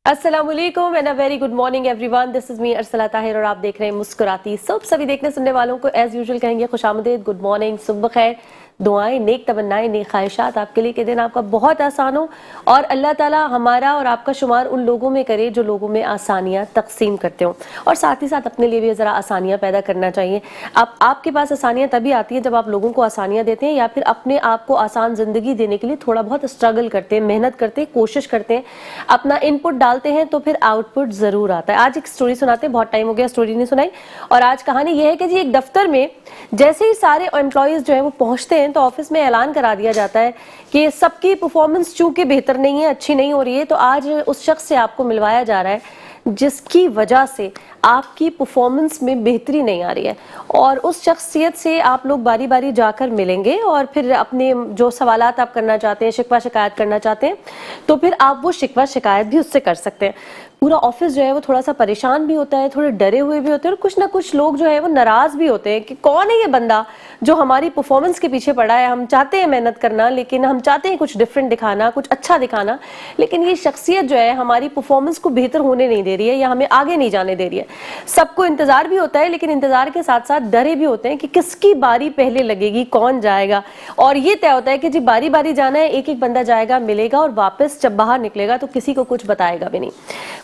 अस्सलाम वालेकुम and a very good morning everyone. This is me Arsala Tahir और आप देख रहे हैं मुस्कुराती सुबह। सभी देखने सुनने वालों को एज यूजुअल कहेंगे खुशामदीद, गुड मॉर्निंग, सुबह खैर, दुआएं, नेक तमन्नाएं, नेक ख्वाहिशात आपके लिए कि दिन आपका बहुत आसान हो और अल्लाह ताला हमारा और आपका शुमार उन लोगों में करे जो लोगों में आसानियां तकसीम करते हों, और साथ ही साथ अपने लिए भी ज़रा आसानियां पैदा करना चाहिए। आपके पास आसानियां तभी आती हैं जब आप लोगों को आसानियां देते हैं या फिर अपने आप को आसान ज़िंदगी देने के लिए थोड़ा बहुत स्ट्रगल करते हैं, मेहनत करते हैं, कोशिश करते हैं, अपना इनपुट डालते हैं तो फिर आउटपुट ज़रूर आता है। आज एक स्टोरी सुनाते हैं, बहुत टाइम हो गया स्टोरी नहीं सुनाई। और आज कहानी यह है कि जी एक दफ्तर में जैसे ही सारे एम्प्लॉयज़ जो है वो पहुंचते हैं तो ऑफिस में ऐलान करा दिया जाता है कि सबकी परफॉर्मेंस चूंकि बेहतर नहीं है, अच्छी नहीं हो रही है, तो आज उस शख्स से आपको मिलवाया जा रहा है जिसकी वजह से आपकी परफॉर्मेंस में बेहतरी नहीं आ रही है। और उस शख्सियत से आप लोग बारी बारी जाकर मिलेंगे और फिर अपने जो सवालात आप करना चाहते हैं, शिकवा शिकायत करना चाहते हैं, तो फिर आप वो शिकवा शिकायत भी उससे कर सकते हैं। पूरा ऑफिस जो है वो थोड़ा सा परेशान भी होता है, थोड़े डरे हुए भी होते हैं, और कुछ ना कुछ लोग जो है वो नाराज भी होते हैं कि कौन है ये बंदा जो हमारी परफॉर्मेंस के पीछे पड़ा है। हम चाहते हैं मेहनत करना, लेकिन हम चाहते हैं कुछ डिफरेंट दिखाना, कुछ अच्छा दिखाना, लेकिन ये शख्सियत जो है हमारी परफॉर्मेंस को बेहतर होने नहीं दे रही है या हमें आगे नहीं जाने दे रही है। सबको इंतजार भी होता है, लेकिन इंतजार के साथ साथ डरे भी होते हैं कि किसकी बारी पहले लगेगी, कौन जाएगा। और ये तय होता है कि जी बारी बारी जाना है, एक एक बंदा जाएगा, मिलेगा और वापस जब बाहर निकलेगा तो किसी को कुछ बताएगा भी नहीं।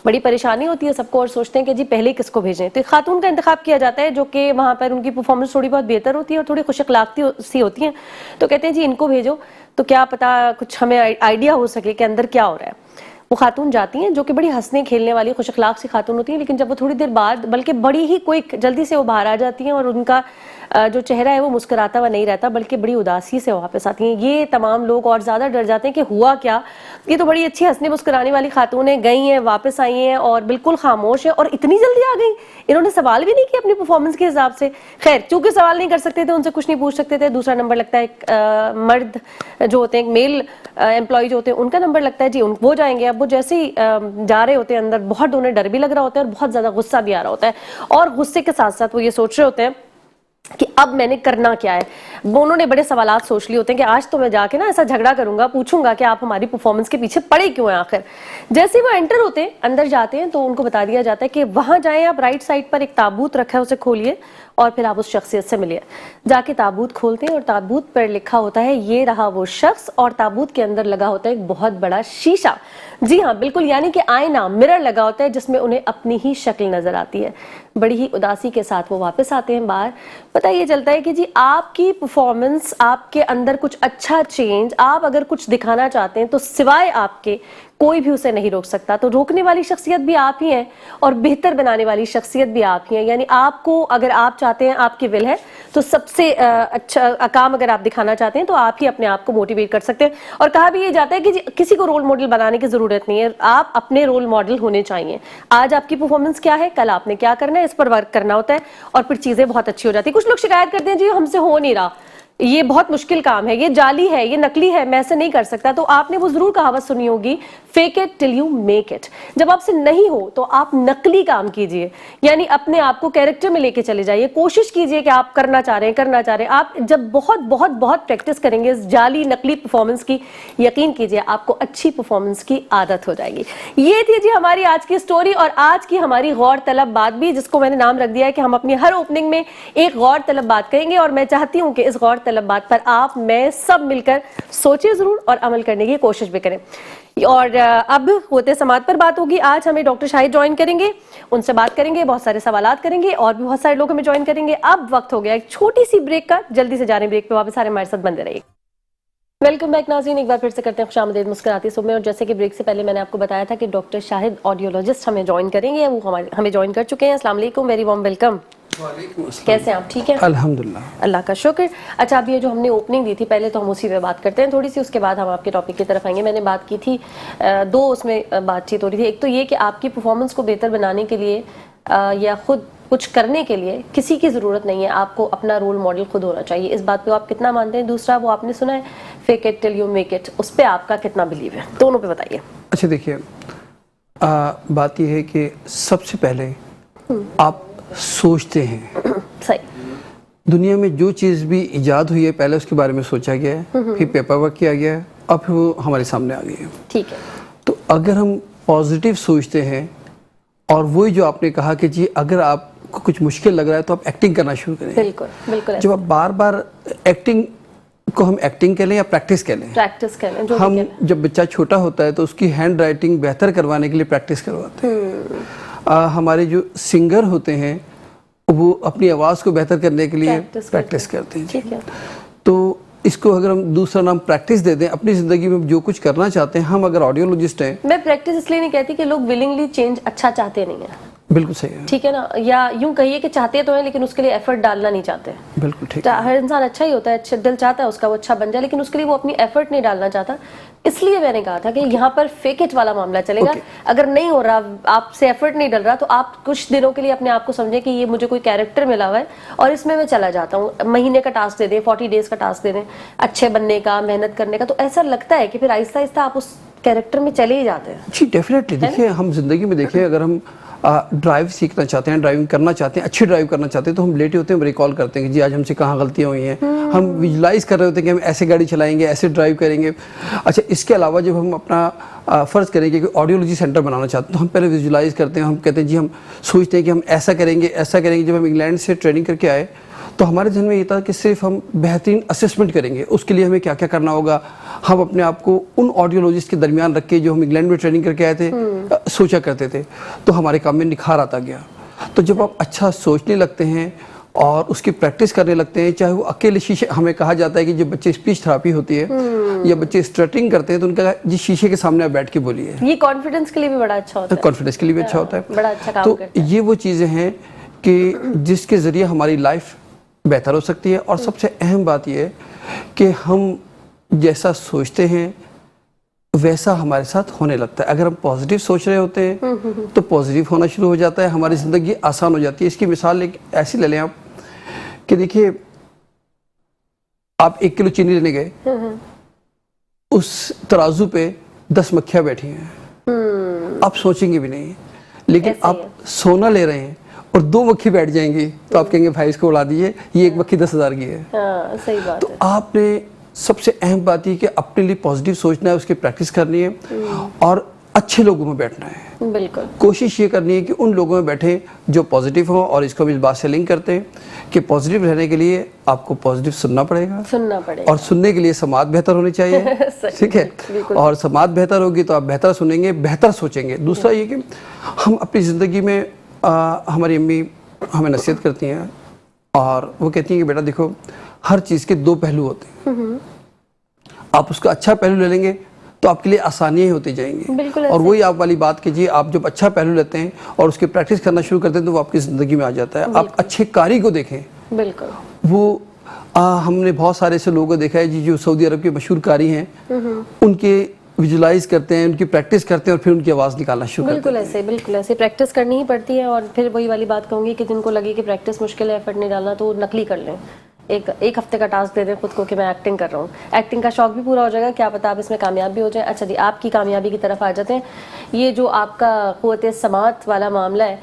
बड़ी परेशानी होती है सबको और सोचते हैं कि जी पहले किसको भेजें। तो एक खातून का इंतखाब किया जाता है जो कि वहां पर उनकी परफॉर्मेंस थोड़ी बहुत बेहतर होती है और थोड़ी खुश अखलाक़ी सी होती है, तो कहते हैं जी इनको भेजो, तो क्या पता कुछ हमें आइडिया हो सके कि अंदर क्या हो रहा है। वो खातून जाती हैं जो कि बड़ी हंसने खेलने वाली खुश अखलाक सी खातून होती हैं, लेकिन जब वो थोड़ी देर बाद, बल्कि बड़ी ही क्विक जल्दी से वो बाहर आ जाती हैं और उनका जो चेहरा है वो मुस्कुराता हुआ नहीं रहता, बल्कि बड़ी उदासी से वापस आती हैं। ये तमाम लोग और ज़्यादा डर जाते हैं कि हुआ क्या, ये तो बड़ी अच्छी हंसने मुस्कुराने वाली खातून है, गई हैं, वापस आई हैं और बिल्कुल खामोश है और इतनी जल्दी आ गई, इन्होंने सवाल भी नहीं किया अपनी परफॉर्मेंस के हिसाब से। खैर, चूंकि सवाल नहीं कर सकते थे, उनसे कुछ नहीं पूछ सकते थे। दूसरा नंबर लगता है मर्द जो होते हैं, मेल एम्प्लॉय जो होते हैं, उनका नंबर लगता है जी, वो जाएंगे। अब वो जैसे ही जा रहे होते हैं अंदर, बहुत उन्हें डर भी लग रहा होता है और बहुत ज़्यादा गुस्सा भी आ रहा होता है, और गुस्से के साथ साथ वो ये सोच रहे होते हैं कि अब मैंने करना क्या है। वो उन्होंने बड़े सवालात सोच लिए होते हैं कि आज तो मैं जाके ना ऐसा झगड़ा करूंगा, पूछूंगा कि आप हमारी परफॉर्मेंस के पीछे पड़े क्यों हैं आखिर। जैसे ही वो एंटर होते हैं, अंदर जाते हैं, तो उनको बता दिया जाता है कि वहां जाएं आप, राइट साइड पर एक ताबूत रखा है, उसे खोलिए और फिर आप उस शख्सियत से मिलिए। जाके ताबूत खोलते हैं और ताबूत पर लिखा होता है ये रहा वो शख्स, और ताबूत के अंदर लगा होता है एक बहुत बड़ा शीशा। जी हाँ, बिल्कुल, यानी कि आईना, मिरर लगा होता है जिसमें उन्हें अपनी ही शक्ल नजर आती है। बड़ी ही उदासी के साथ वो वापस आते हैं बाहर। पता ये चलता है कि जी आपकी परफॉर्मेंस, आपके अंदर कुछ अच्छा चेंज, आप अगर कुछ दिखाना चाहते हैं तो सिवाय आपके कोई भी उसे नहीं रोक सकता। तो रोकने वाली शख्सियत भी आप ही हैं और बेहतर बनाने वाली शख्सियत भी आप ही हैं। यानी आपको, अगर आप चाहते हैं, आपकी विल है, तो सबसे अच्छा काम अगर आप दिखाना चाहते हैं तो आप ही अपने आप को मोटिवेट कर सकते हैं। और कहा भी ये जाता है कि किसी को रोल मॉडल बनाने की जरूरत नहीं है, आप अपने रोल मॉडल होने चाहिए। आज आपकी परफॉर्मेंस क्या है, कल आपने क्या करना है, इस पर वर्क करना होता है और फिर चीजें बहुत अच्छी हो जाती है। कुछ लोग शिकायत करते हैं जी हमसे हो नहीं रहा, ये बहुत मुश्किल काम है, ये जाली है, ये नकली है, मैं ऐसे नहीं कर सकता। तो आपने वो जरूर कहावत सुनी होगी, fake it till you make it. जब आपसे नहीं हो तो आप नकली काम कीजिए, यानी अपने आप को कैरेक्टर में लेके चले जाइए, कोशिश कीजिए कि आप करना चाह रहे हैं। आप जब बहुत बहुत बहुत प्रैक्टिस करेंगे इस जाली नकली परफॉर्मेंस की, यकीन कीजिए आपको अच्छी परफॉर्मेंस की आदत हो जाएगी। ये थी जी हमारी आज की स्टोरी और आज की हमारी गौर तलब बात भी, जिसको मैंने नाम रख दिया है कि हम अपनी हर ओपनिंग में एक गौर तलब बात करेंगे। और मैं चाहती हूँ कि इस गौर तलब बात पर आप, मैं, सब मिलकर सोचिए जरूर और अमल करने की कोशिश भी करें। और अब होते समात पर बात होगी। आज हमें डॉक्टर शाहिद ज्वाइन करेंगे, उनसे बात करेंगे, बहुत सारे सवालात करेंगे और भी बहुत सारे लोग हमें ज्वाइन करेंगे। अब वक्त हो गया एक छोटी सी ब्रेक का, जल्दी से जाने ब्रेक पे वापस सारे हमारे साथ बंदे रहिए। वेलकम बैक नाज़रीन, एक बार फिर से करते हैं खुशामदीद मुस्कुराती सुबह में। और जैसे कि ब्रेक से पहले मैंने आपको बताया था कि डॉक्टर शाहिद ऑडियोलॉजिस्ट हमें ज्वाइन करेंगे, वो हमें ज्वाइन कर चुके हैं। अस्सलाम वालेकुम, वेरी वार्म वेलकम। कैसे हैं आप, ठीक है? अल्हम्दुलिल्लाह, अल्लाह का शुक्र। अच्छा, अब ये जो हमने ओपनिंग दी थी, पहले तो हम उसी पे बात करते हैं थोड़ी सी, उसके बाद हम आपके टॉपिक की तरफ आएंगे। मैंने बात की थी, दो उसमें बातचीत हो रही थी। एक तो ये कि आपकी परफॉर्मेंस को बेहतर बनाने के लिए या खुद कुछ करने के लिए किसी की ज़रूरत नहीं है, आपको अपना रोल मॉडल खुद होना चाहिए। इस बात पे आप कितना मानते हैं? दूसरा, वो आपने सुना है fake it till you make it, उस पर आपका कितना बिलीव है? दोनों पे बताइए। अच्छा देखिए, बात यह है कि सबसे पहले आप सोचते हैं, सही, दुनिया में जो चीज़ भी इजाद हुई है पहले उसके बारे में सोचा गया है, फिर पेपर वर्क किया गया है और फिर वो हमारे सामने आ गई है। ठीक है। तो अगर हम पॉजिटिव सोचते हैं और वही जो आपने कहा कि जी अगर आपको कुछ मुश्किल लग रहा है तो आप एक्टिंग करना शुरू करें। बिल्कुल बिल्कुल जब आप बार बार एक्टिंग को हम एक्टिंग कह लें या प्रैक्टिस कह लें, प्रैक्टिस करें जो हम जब बच्चा छोटा होता है तो उसकी हैंड राइटिंग बेहतर करवाने के लिए प्रैक्टिस करवाते हैं। हमारे जो सिंगर होते हैं वो अपनी आवाज़ को बेहतर करने के लिए प्रैक्टिस करते हैं। ठीक है। तो इसको अगर हम दूसरा नाम प्रैक्टिस दे दें, अपनी ज़िंदगी में जो कुछ करना चाहते हैं, हम अगर ऑडियोलॉजिस्ट हैं। मैं प्रैक्टिस इसलिए नहीं कहती कि लोग विलिंगली चेंज अच्छा चाहते नहीं है, बिल्कुल सही है, ठीक है ना, या यूं कहिए कि चाहते तो हैं लेकिन उसके लिए एफर्ट डालना नहीं चाहते। बिल्कुल ठीक है। हर इंसान अच्छा ही होता है, अच्छा दिल चाहता है उसका वो अच्छा बन जाए, लेकिन उसके लिए वो अपनी एफर्ट नहीं डालना चाहता। इसलिए मैंने कहा था कि यहाँ पर फेक इट वाला मामला चलेगा। अगर नहीं हो रहा, आपसे एफर्ट नहीं डल रहा, तो आप कुछ दिनों के लिए अपने आप को समझें कि ये मुझे कोई कैरेक्टर मिला हुआ है और इसमें मैं चला जाता हूँ। महीने का टास्क दे दें, 40 डेज का टास्क दे दें अच्छे बनने का, मेहनत करने का, तो ऐसा लगता है कि फिर आहिस्ता आहिस्ता आप उस कैरेक्टर में चले ही जाते हैं। जी डेफिनेटली। देखिए हम जिंदगी में देखिए, अगर हम ड्राइव सीखना चाहते हैं, ड्राइविंग करना चाहते हैं, अच्छी ड्राइव करना चाहते हैं, तो हम लेटे होते हैं, हम रिकॉल करते हैं कि जी आज हमसे कहाँ गलतियाँ हुई हैं। हम विजुलाइज कर रहे होते हैं कि हम ऐसे गाड़ी चलाएंगे, ऐसे ड्राइव करेंगे। अच्छा, इसके अलावा जब हम अपना फ़र्ज़ करेंगे कि ऑडियोलॉजी सेंटर बनाना चाहते हैं, तो हम पहले विजुलाइज करते हैं। हम कहते हैं जी हम सोचते हैं कि हम ऐसा करेंगे, ऐसा करेंगे। जब हम इंग्लैंड से ट्रेनिंग करके आए तो हमारे ध्यान में ये था कि सिर्फ हम बेहतरीन असेसमेंट करेंगे, उसके लिए हमें क्या क्या करना होगा। हम अपने आप को उन ऑडियोलॉजिस्ट के दरमियान रख के जो हम इंग्लैंड में ट्रेनिंग करके आए थे सोचा करते थे, तो हमारे काम में निखार आता गया। तो जब आप अच्छा सोचने लगते हैं और उसकी प्रैक्टिस करने लगते हैं, चाहे वो अकेले शीशे, हमें कहा जाता है कि जब बच्चे स्पीच थेरेपी होती है या बच्चे स्टटरिंग करते हैं तो उनका जी शीशे के सामने आप बैठ के बोलिए, ये कॉन्फिडेंस के लिए भी बड़ा अच्छा होता है। कॉन्फिडेंस के लिए भी अच्छा होता है, बड़ा अच्छा काम तो करता है। ये वो चीज़ें हैं कि जिसके ज़रिए हमारी लाइफ बेहतर हो सकती है। और सबसे अहम बात यह है कि हम जैसा सोचते हैं वैसा हमारे साथ होने लगता है। अगर हम पॉजिटिव सोच रहे होते हैं तो पॉजिटिव होना शुरू हो जाता है, हमारी ज़िंदगी आसान हो जाती है। इसकी मिसाल एक ऐसी ले लें आप कि देखिए आप 1 किलो चीनी लेने गए, उस तराजू पे 10 मक्खियाँ बैठी हैं, आप सोचेंगे भी नहीं। लेकिन आप सोना ले रहे हैं और 2 मक्खी बैठ जाएंगी तो आप कहेंगे भाई इसको उड़ा दीजिए, ये 1 मक्खी 10,000 की है। हाँ, सही बात तो है। आपने सबसे अहम बात ये कि अपने लिए पॉजिटिव सोचना है, उसकी प्रैक्टिस करनी है और अच्छे लोगों में बैठना है। बिल्कुल। कोशिश ये करनी है कि उन लोगों में बैठे जो पॉजिटिव हो। और इसको भी इस बात से लिंक करते हैं कि पॉजिटिव रहने के लिए आपको पॉजिटिव सुनना पड़ेगा और सुनने के लिए समाज बेहतर होनी चाहिए। ठीक है, और समाज बेहतर होगी तो आप बेहतर सुनेंगे, बेहतर सोचेंगे। दूसरा ये कि हम अपनी ज़िंदगी में हमारी अम्मी हमें नसीहत करती हैं और वो कहती हैं कि बेटा देखो हर चीज़ के 2 पहलू होते हैं। आप उसका अच्छा पहलू ले लेंगे तो आपके लिए आसानियाँ ही होती जाएंगी। और वही आप वाली बात कीजिए, आप जब अच्छा पहलू लेते हैं और उसकी प्रैक्टिस करना शुरू करते हैं तो वो आपकी ज़िंदगी में आ जाता है। आप अच्छे कारी को देखें, बिल्कुल वो हमने बहुत सारे ऐसे लोगों को देखा है जी जो सऊदी अरब के मशहूर कारी हैं, उनके विजुलाइज करते हैं, उनकी प्रैक्टिस करते हैं और फिर उनकी आवाज़ निकालना शुरू करते हैं। बिल्कुल ऐसे प्रैक्टिस करनी ही पड़ती है। और फिर वही वाली बात कहूँगी कि जिनको लगे कि प्रैक्टिस मुश्किल है, एफर्ट नहीं डालना, तो नकली कर लें। एक हफ्ते का टास्क दे दें खुद को कि मैं एक्टिंग कर रहा हूँ, एक्टिंग का शौक भी पूरा हो जाएगा, क्या पता आप इसमें कामयाब भी हो जाए। अच्छा जी, आपकी कामयाबी की तरफ आ जाते हैं। ये जो आपका क़ुव्वत समात वाला मामला है,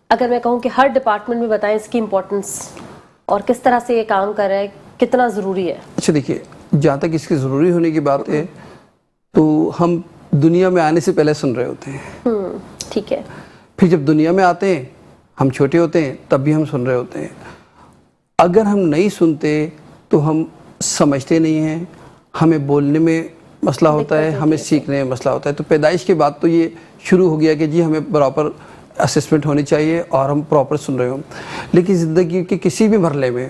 अगर मैं कहूँ कि हर डिपार्टमेंट में बताएं इसकी इम्पोर्टेंस और किस तरह से ये काम कर रहा है, कितना ज़रूरी है। अच्छा देखिए, जहाँ तक इसकी ज़रूरी होने की बात है तो हम दुनिया में आने से पहले सुन रहे होते हैं। ठीक है। फिर जब दुनिया में आते हैं, हम छोटे होते हैं तब भी हम सुन रहे होते हैं। अगर हम नहीं सुनते तो हम समझते नहीं हैं, हमें बोलने में मसला होता है, हमें सीखने में मसला होता है। तो पैदाइश के बाद तो ये शुरू हो गया कि जी हमें प्रॉपर असेसमेंट होनी चाहिए और हम प्रॉपर सुन रहे हों। लेकिन ज़िंदगी के किसी भी मरहले में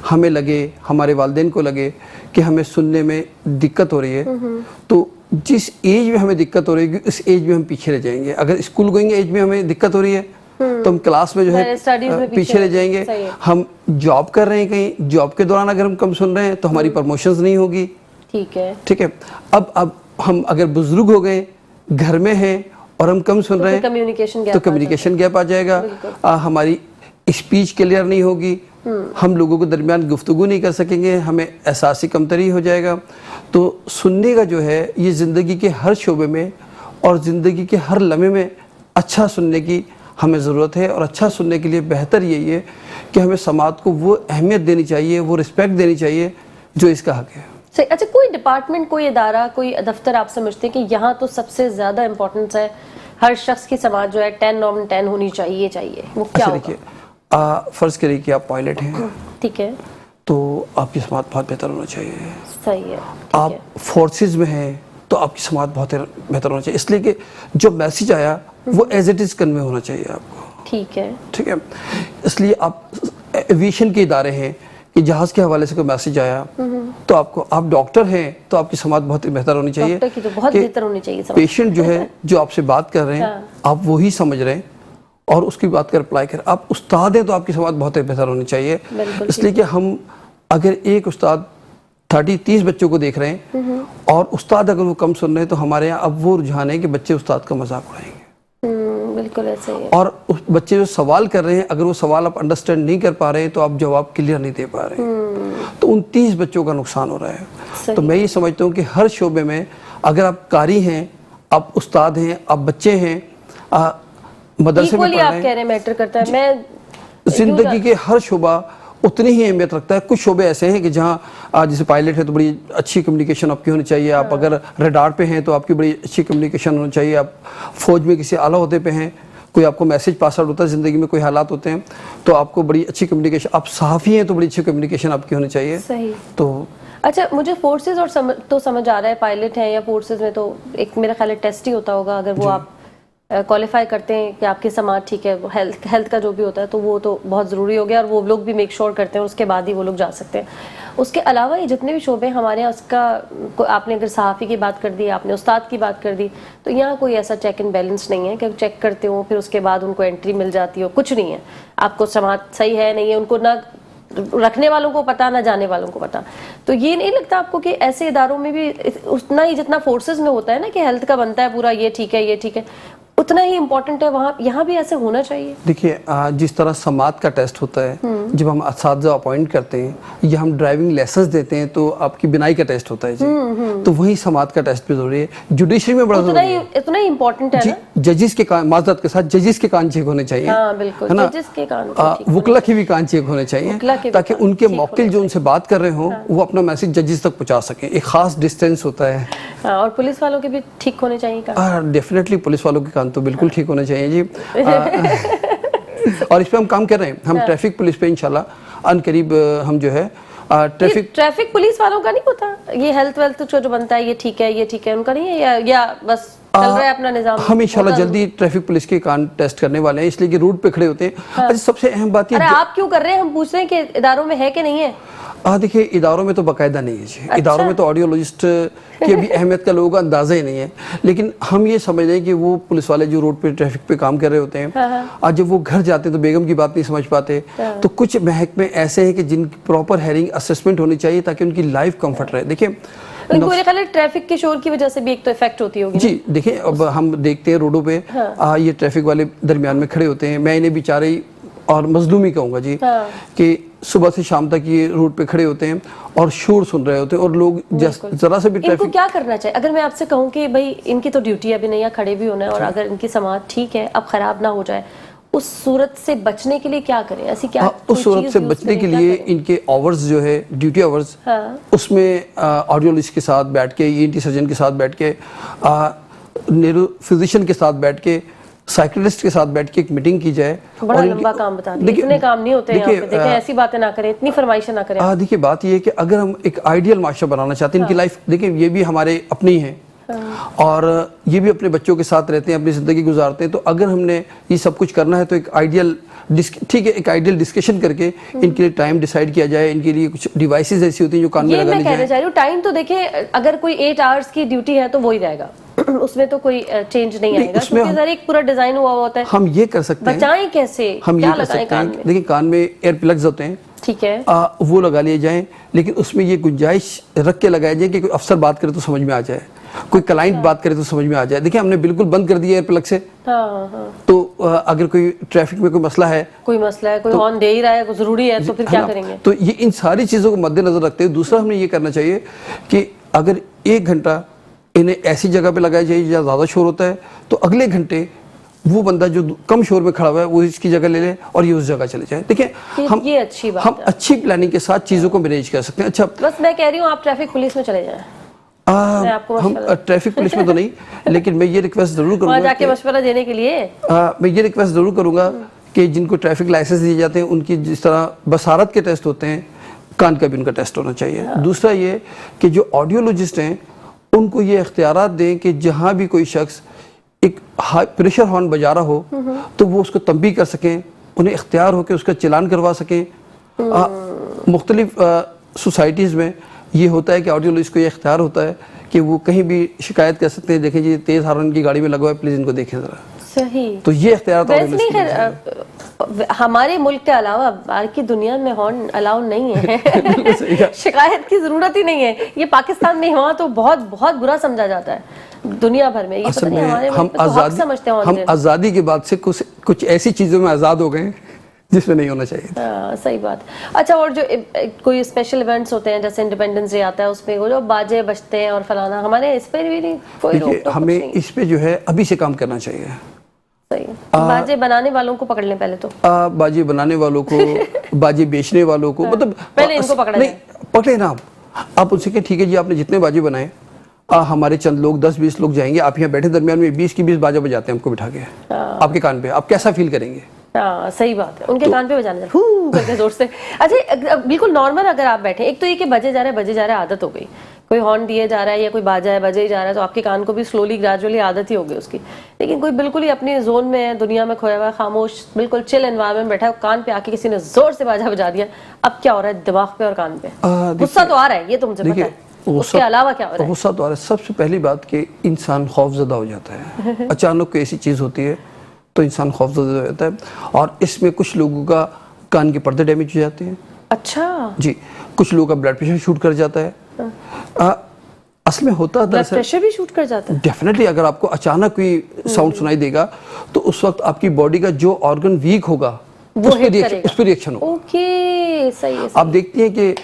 हमें लगे, हमारे वालिदैन को लगे कि हमें सुनने में दिक्कत हो रही है, तो जिस एज में हमें दिक्कत हो रही है उस एज में हम पीछे रह जाएंगे। अगर स्कूल गोइंग एज में हमें दिक्कत हो रही है तो हम क्लास में जो है पीछे रह जाएंगे। हम जॉब कर रहे हैं, कहीं जॉब के दौरान अगर हम कम सुन रहे हैं तो हमारी प्रमोशंस नहीं होगी। ठीक है, ठीक है। अब हम अगर बुजुर्ग हो गए, घर में हैं और हम कम सुन रहे हैं तो कम्युनिकेशन गैप आ जाएगा, हमारी स्पीच क्लियर नहीं होगी, हम लोगों के दरमियान गुफ्तगू नहीं कर सकेंगे, हमें एहसासी कमतरी हो जाएगा। तो सुनने का जो है ये ज़िंदगी के हर शोबे में और ज़िंदगी के हर लम्हे में अच्छा सुनने की हमें ज़रूरत है। और अच्छा सुनने के लिए बेहतर यही है कि हमें समाज को वो अहमियत देनी चाहिए, वो रिस्पेक्ट देनी चाहिए जो इसका हक है। सही। अच्छा, कोई डिपार्टमेंट, कोई इदारा, कोई दफ्तर आप समझते हैं कि यहाँ तो सबसे ज़्यादा इम्पोर्टेंस है हर शख्स की समाज जो है 10 ऑन 10 होनी चाहिए वो क्या होगा? देखिए, फर्ज करिए कि आप पायलट हैं, ठीक है, तो आपकी समाज बहुत बेहतर होना चाहिए। सही है, ठीक आप है। फोर्सेस में हैं तो आपकी समाज बहुत बेहतर होना चाहिए, इसलिए कि जो मैसेज आया वो एज इट इज कन्वे होना चाहिए आपको। ठीक है, ठीक है, इसलिए आप एविएशन के इदारे हैं कि जहाज के हवाले से कोई मैसेज आया तो आप डॉक्टर हैं तो आपकी समाज बहुत बेहतर होनी चाहिए। डॉक्टर की तो बहुत कि बेहतर होनी चाहिए समाज। पेशेंट जो है जो आपसे बात कर रहे हैं हाँ। आप वही समझ रहे हैं और उसकी बात का रिप्लाई करें। आप उस्ताद हैं तो आपकी समाज बहुत बेहतर होनी चाहिए। बिल्कुल इसलिए कि हम अगर एक उस्ताद 30-30 बच्चों को देख रहे हैं और उस्ताद अगर वो कम सुन रहे हैं तो हमारे यहाँ अब वो रुझान है कि बच्चे उस्ताद का मजाक उड़ाएंगे। बिल्कुल ऐसे ही है। और उस बच्चे जो सवाल कर रहे हैं अगर वो सवाल आप अंडरस्टैंड नहीं कर पा रहे हैं तो आप जवाब क्लियर नहीं दे पा रहे हैं, तो 29 बच्चों का नुकसान हो रहा है। सही। तो मैं ये समझता हूँ कि हर शोबे में अगर आप कारी हैं, आप उस्ताद हैं, आप बच्चे हैं, मदरसे में इक्वली पढ़ आप रहे कह हैं, रहे हैं मैटर करता है। मैं जिंदगी के हर शोबा उतनी ही अहमियत रखता है। कुछ शोबे ऐसे हैं कि जहाँ जैसे पायलट है तो बड़ी अच्छी कम्युनिकेशन आपकी होनी चाहिए। आप अगर रडार पे हैं तो आपकी बड़ी अच्छी कम्युनिकेशन होनी चाहिए। आप फौज में किसी आला ओहदे पे हैं, कोई आपको मैसेज पास आउट होता है, ज़िंदगी में कोई हालात होते हैं तो आपको बड़ी अच्छी कम्युनिकेशन, आप सहाफ़ी हैं तो बड़ी अच्छी कम्युनिकेशन आपकी होनी चाहिए। सही। तो अच्छा, मुझे फोर्सेज और समझ आ रहा है, पायलट हैं या फोर्सेज में तो एक मेरा ख्याल है टेस्ट ही होता होगा। अगर वो आप क्वालिफाई करते हैं कि आपकी समाज ठीक है, वो हेल्थ का जो भी होता है तो वो तो बहुत ज़रूरी हो गया और वो लोग भी मेक श्योर करते हैं, उसके बाद ही वो लोग जा सकते हैं। उसके अलावा ये जितने भी शोबे हमारे यहाँ, उसका आपने अगर सहाफ़ी की बात कर दी, आपने उस्ताद की बात कर दी, तो यहाँ कोई ऐसा चेक एंड बैलेंस नहीं है कि चेक करते हो फिर उसके बाद उनको एंट्री मिल जाती हो, कुछ नहीं है। आपको समाज सही है नहीं है उनको ना रखने वालों को पता ना जाने वालों को पता। तो ये नहीं लगता आपको कि ऐसे इदारों में भी उतना ही जितना फोर्सेज में होता है ना कि हेल्थ का बनता है पूरा, ये ठीक है ये ठीक है, उतना ही इम्पोर्टेंट है वहाँ यहाँ भी ऐसे होना चाहिए? देखिए, जिस तरह समात का टेस्ट होता है जब हम असातिज़ा अपॉइंट करते हैं या हम ड्राइविंग लाइसेंस देते हैं तो आपकी बिनाई का टेस्ट होता है जी, तो वही समात का टेस्ट भी जरूरी है। जुडिशरी में बड़ा जरूरी है, इतना ही इम्पोर्टेंट है ना। जजेस के कान, माजरत के साथ जजेस के कान चेक होने चाहिए। हाँ, बिल्कुल, है ना, जजेस के कान तो ठीक वकला के भी कान चेक होने चाहिए ताकि उनके मौकिल जो उनसे बात कर रहे हो वो अपना मैसेज जजेस तक पहुंचा सकें। एक खास डिस्टेंस होता है। हाँ, और पुलिस वालों के भी ठीक होने चाहिए कान। डेफिनेटली पुलिस वालों के कान तो बिल्कुल ठीक होने चाहिए जी। और इस पे हम काम कर रहे हैं। हम ट्रैफिक पुलिस पे इंशाल्लाह अनकरीब हम जो है ट्रैफिक पुलिस वालों का नहीं होता ये हेल्थ वेल्थ जो बनता है, ये ठीक है उनका नहीं है या बस चल रहा है अपना निजाम? हम इंशाल्लाह जल्दी ट्रैफिक पुलिस के कान टेस्ट करने वाले हैं, इसलिए कि रूट पे खड़े होते हैं। अच्छा, सबसे अहम बात ये, अरे आप क्यों कर रहे हैं? हम पूछ रहे हैं कि इदारों में है कि नहीं है। देखिए, इदारों में तो बाकायदा नहीं है जी। अच्छा? इदारों में तो ऑडियोलॉजिस्ट की अभी अहमियत का लोगों का अंदाजा ही नहीं है, लेकिन हम ये समझ रहे हैं कि वो पुलिस वाले जो रोड पे ट्रैफिक पे काम कर रहे होते हैं, आज जब वो घर जाते हैं तो बेगम की बात नहीं समझ पाते। तो कुछ महकमे ऐसे हैं कि जिनकी प्रॉपर हेयरिंग असेसमेंट होनी चाहिए ताकि उनकी लाइफ कंफर्ट रहे। देखिए, उनको मेरे ख्याल है ट्रैफिक के शोर की वजह से भी एक तो इफेक्ट होती होगी जी। देखिए, अब हम देखते हैं रोडों पे ये ट्रैफिक वाले दरमियान में खड़े होते हैं। मैं इन्हें बेचारे और मजलूमी कहूँगा जी कि सुबह से शाम तक ये रोड पे खड़े होते हैं और शोर सुन रहे होते हैं और लोग जरा से भी इनको ट्रैफिक। क्या करना चाहिए? अगर मैं आपसे कहूँ कि भाई इनकी तो ड्यूटी अभी नहीं है, खड़े भी होना है, और अगर इनकी समाज ठीक है अब खराब ना हो जाए, उस सूरत से बचने के लिए क्या करें? ऐसी क्या उस सूरत से बचने के लिए इनके आवर्स जो है, ड्यूटी आवर्स, उसमें ऑडियोलॉजिस्ट के साथ बैठ के, ईएनटी सर्जन के साथ बैठ के, न्यूरो फिजिशियन के साथ बैठ के, साइकिलिस्ट के साथ बैठ के एक मीटिंग की जाए। बड़ा लंबा काम बता दिया, इतने काम नहीं होते यहाँ पे। देखें, ऐसी बातें ना करें, इतनी फरमाइशें ना करें। देखिए, बात ये है कि अगर हम एक आइडियल माशरा बनाना चाहते हैं, इनकी लाइफ देखिए, ये भी हमारे अपने ही हैं और ये भी अपने बच्चों के साथ रहते हैं, अपनी ज़िंदगी गुजारते हैं। तो अगर हमने ये सब कुछ करना है तो एक आइडियल, ठीक है, एक आइडियल डिस्कशन करके इनके लिए टाइम डिसाइड किया जाए। इनके लिए कुछ डिवाइसेस ऐसी होती हैं जो कान में लगा ली जाए। मैं कहना चाह रही हूँ, टाइम तो देखिए, अगर कोई 8 आवर्स की ड्यूटी है तो वही रहेगा उसमें तो कोई चेंज नहीं आएगा, क्योंकि जरा एक पूरा डिजाइन हुआ होता है। हम ये कर सकते हैं, बचाएं कैसे? हम ये कर सकते हैं, देखिए कान में एयर प्लग्स होते हैं, ठीक है, वो लगा लिए जाएं, लेकिन उसमें ये गुंजाइश रख के लगाया जाए कि कोई अफसर बात करे तो समझ में आ जाए, कोई क्लाइंट बात करे तो समझ में आ जाए। देखिए, हमने बिल्कुल बंद कर दिया एयर प्लग से, तो अगर कोई ट्रैफिक में कोई मसला है, कोई हॉर्न दे ही रहा है, जरूरी है, तो फिर क्या करेंगे? तो ये इन सारी चीजों को मद्देनजर रखते हुए दूसरा हमने ये करना चाहिए कि अगर 1 घंटा इन्हें ऐसी जगह पे लगाया जाए जहाँ ज़्यादा शोर होता है, तो अगले घंटे वो बंदा जो कम शोर में खड़ा हुआ है वो इसकी जगह ले ले और ये उस जगह चले जाए। देखिए, ये अच्छी बात हम अच्छी प्लानिंग के साथ चीज़ों को मैनेज कर सकते हैं। अच्छा, बस मैं कह रही हूँ आप ट्रैफिक पुलिस में चले जाएं। मैं आपको हम ट्रैफिक पुलिस में तो नहीं, लेकिन मैं ये रिक्वेस्ट जरूर वहाँ करूंगा जाके मशवरा देने के लिए। मैं ये रिक्वेस्ट ज़रूर करूंगा कि जिनको ट्रैफिक लाइसेंस दिए जाते हैं उनकी जिस तरह बसारत के टेस्ट होते हैं, कान का भी उनका टेस्ट होना चाहिए। दूसरा ये कि जो ऑडियोलॉजिस्ट हैं उनको ये इख्तियारात दें कि जहाँ भी कोई शख्स एक हाई प्रेशर हॉर्न बजा रहा हो तो वो उसको तंबी कर सकें, उन्हें इख्तियार हो कि उसका चलान करवा सकें। मुख्तलिफ सोसाइटीज़ में ये होता है कि ऑडियोलॉजिस्ट को ये इख्तियार होता है कि वो कहीं भी शिकायत कर सकते हैं, देखें जी तेज़ हॉर्न की गाड़ी में लगा हुआ है, प्लीज़ इनको देखें ज़रा। सही। तो ये इख्तियार वैसे नहीं खैर हमारे मुल्क के अलावा बाकी दुनिया में हॉर्न अलाउ नहीं है। शिकायत की जरूरत ही नहीं है। ये पाकिस्तान में वहाँ तो बहुत बहुत बुरा समझा जाता है दुनिया भर में। ये पता नहीं हमारे मुल्क में तो हक समझते हैं। हम आज़ादी के बाद से कुछ ऐसी चीज़ों में आज़ाद हो गए जिसमें नहीं होना चाहिए। सही बात। अच्छा, और जो कोई स्पेशल इवेंट्स होते हैं जैसे इंडिपेंडेंस डे आता है उसमें वो जो बाजे बजते हैं और फलाना, हमारे इस पे भी नहीं कोई रोक टोक हमें इस पे जो है अभी से काम करना चाहिए। सही। बाजे बनाने वालों को पकड़ लें पहले तो। बाजे बनाने वालों को, बाजे बेचने वालों को, मतलब पहले इनको पकड़ा नहीं, पकड़े ना आप उनसे कहें ठीक है जी आपने जितने बाजे बनाए हमारे चंद लोग 10-20 लोग जाएंगे, आप यहाँ बैठे दरमियान में 20 की 20 बाजा बजाते हैं हमको बिठा के आपके कान पे, आप कैसा फील करेंगे? हाँ सही बात है। उनके कान पे बजाने करके जोर से। अच्छा बिल्कुल नॉर्मल अगर आप बैठे, एक तो ये कि बजे जा रहे आदत हो गई, कोई हॉर्न दिए जा रहा है या कोई बाजा है बजे ही जा रहा है तो आपके कान को भी स्लोली ग्रेजुअली आदत ही हो गई उसकी। लेकिन कोई बिल्कुल ही अपनी जोन में है, दुनिया में खोया हुआ है, खामोश बिल्कुल चिल एनवायरनमेंट बैठा है, कान पे आके किसी ने जोर से बाजा बजा दिया, अब क्या हो रहा है दिमाग पे और कान पे? गुस्सा तो आ रहा है, ये तो मुझे पता है, उसके अलावा क्या हो रहा है? गुस्सा तो आ रहा है। सबसे पहली बात कि इंसान खौफजदा हो जाता है। अचानक कोई ऐसी चीज़ होती है तो इंसान खौफजदा हो जाता है, और इसमें कुछ लोगों का कान के पर्दे डैमेज हो जाते हैं। अच्छा जी, कुछ लोगों का ब्लड प्रेशर शूट कर जाता है। असल में होता है ब्लड प्रेशर भी शूट कर जाता है। डेफिनेटली अगर आपको अचानक कोई साउंड सुनाई देगा तो उस वक्त आपकी बॉडी का जो ऑर्गन वीक होगा उस पर रिएक्शन होगा। ओके सही है। आप देखती हैं कि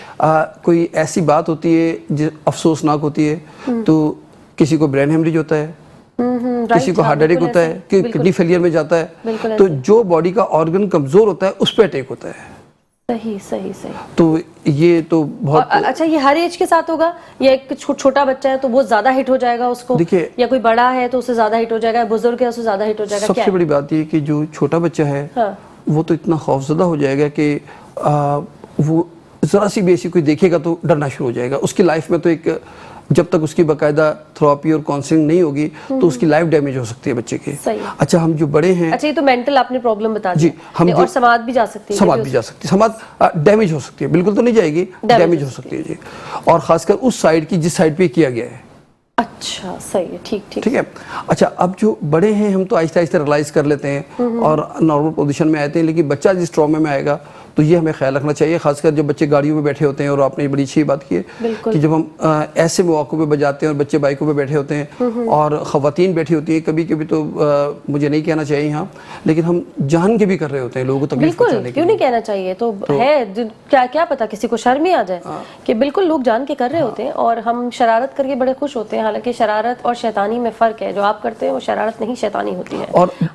कोई ऐसी बात होती है जो अफसोसनाक होती है, तो किसी को ब्रेन हेमरेज होता है, किसी को हार्ट अटैक होता है, कि किडनी फेलियर में जाता है, तो जो बॉडी का ऑर्गन कमजोर होता है उस पर अटैक होता है। सही सही सही। तो ये तो बहुत अच्छा, ये हर एज के साथ होगा या एक छोटा बच्चा है तो वो ज्यादा हिट हो जाएगा उसको, या कोई बड़ा है तो उससे ज्यादा हिट हो जाएगा, बुजुर्ग है उससे ज्यादा हिट हो जाएगा? सबसे बड़ी बात ये कि जो छोटा बच्चा है वो तो इतना खौफजदा हो जाएगा कि वो जरा सी भी ऐसी कोई देखेगा तो डरना शुरू हो जाएगा। उसकी लाइफ में तो एक जब तक उसकी बाकायदा थेरेपी और काउंसलिंग नहीं होगी तो उसकी लाइफ डैमेज हो सकती है बच्चे की। अच्छा, हम जो बड़े हैं, अच्छा ये तो मेंटल आपने प्रॉब्लम बता दी जी, हम और समाज भी जा सकती है, समाज भी जा सकती है, समाज डैमेज हो सकती है, बिल्कुल तो नहीं जाएगी, डैमेज हो सकती है जी, और खासकर उस साइड की जिस साइड पे किया गया है। अच्छा सही है, ठीक है। अच्छा, अब जो बड़े हैं हम तो आहिस्ता आहिस्ता रियलाइज कर लेते हैं और नॉर्मल पोजीशन में आते हैं, लेकिन बच्चा जिस ट्रॉमा में आएगा तो ये हमें ख्याल रखना चाहिए, खासकर जब बच्चे गाड़ियों में बैठे होते हैं। और आपने बड़ी अच्छी बात की है कि जब हम ऐसे मौक़ों पे बजाते हैं और बच्चे बाइकों पे बैठे होते हैं और ख़वातीन बैठी होती हैं, कभी कभी तो मुझे नहीं कहना चाहिए यहाँ, लेकिन हम जान के भी कर रहे होते हैं लोगों को तकलीफ पहुंचाने के। क्यों नहीं कहना चाहिए? तो है क्या पता किसी को शर्म ही आ जाए कि बिल्कुल लोग जान के कर रहे होते हैं और हम शरारत करके बड़े खुश होते हैं। हालांकि शरारत और शैतानी में फ़र्क है, जो आप करते हैं वो शरारत नहीं शैतानी होती है।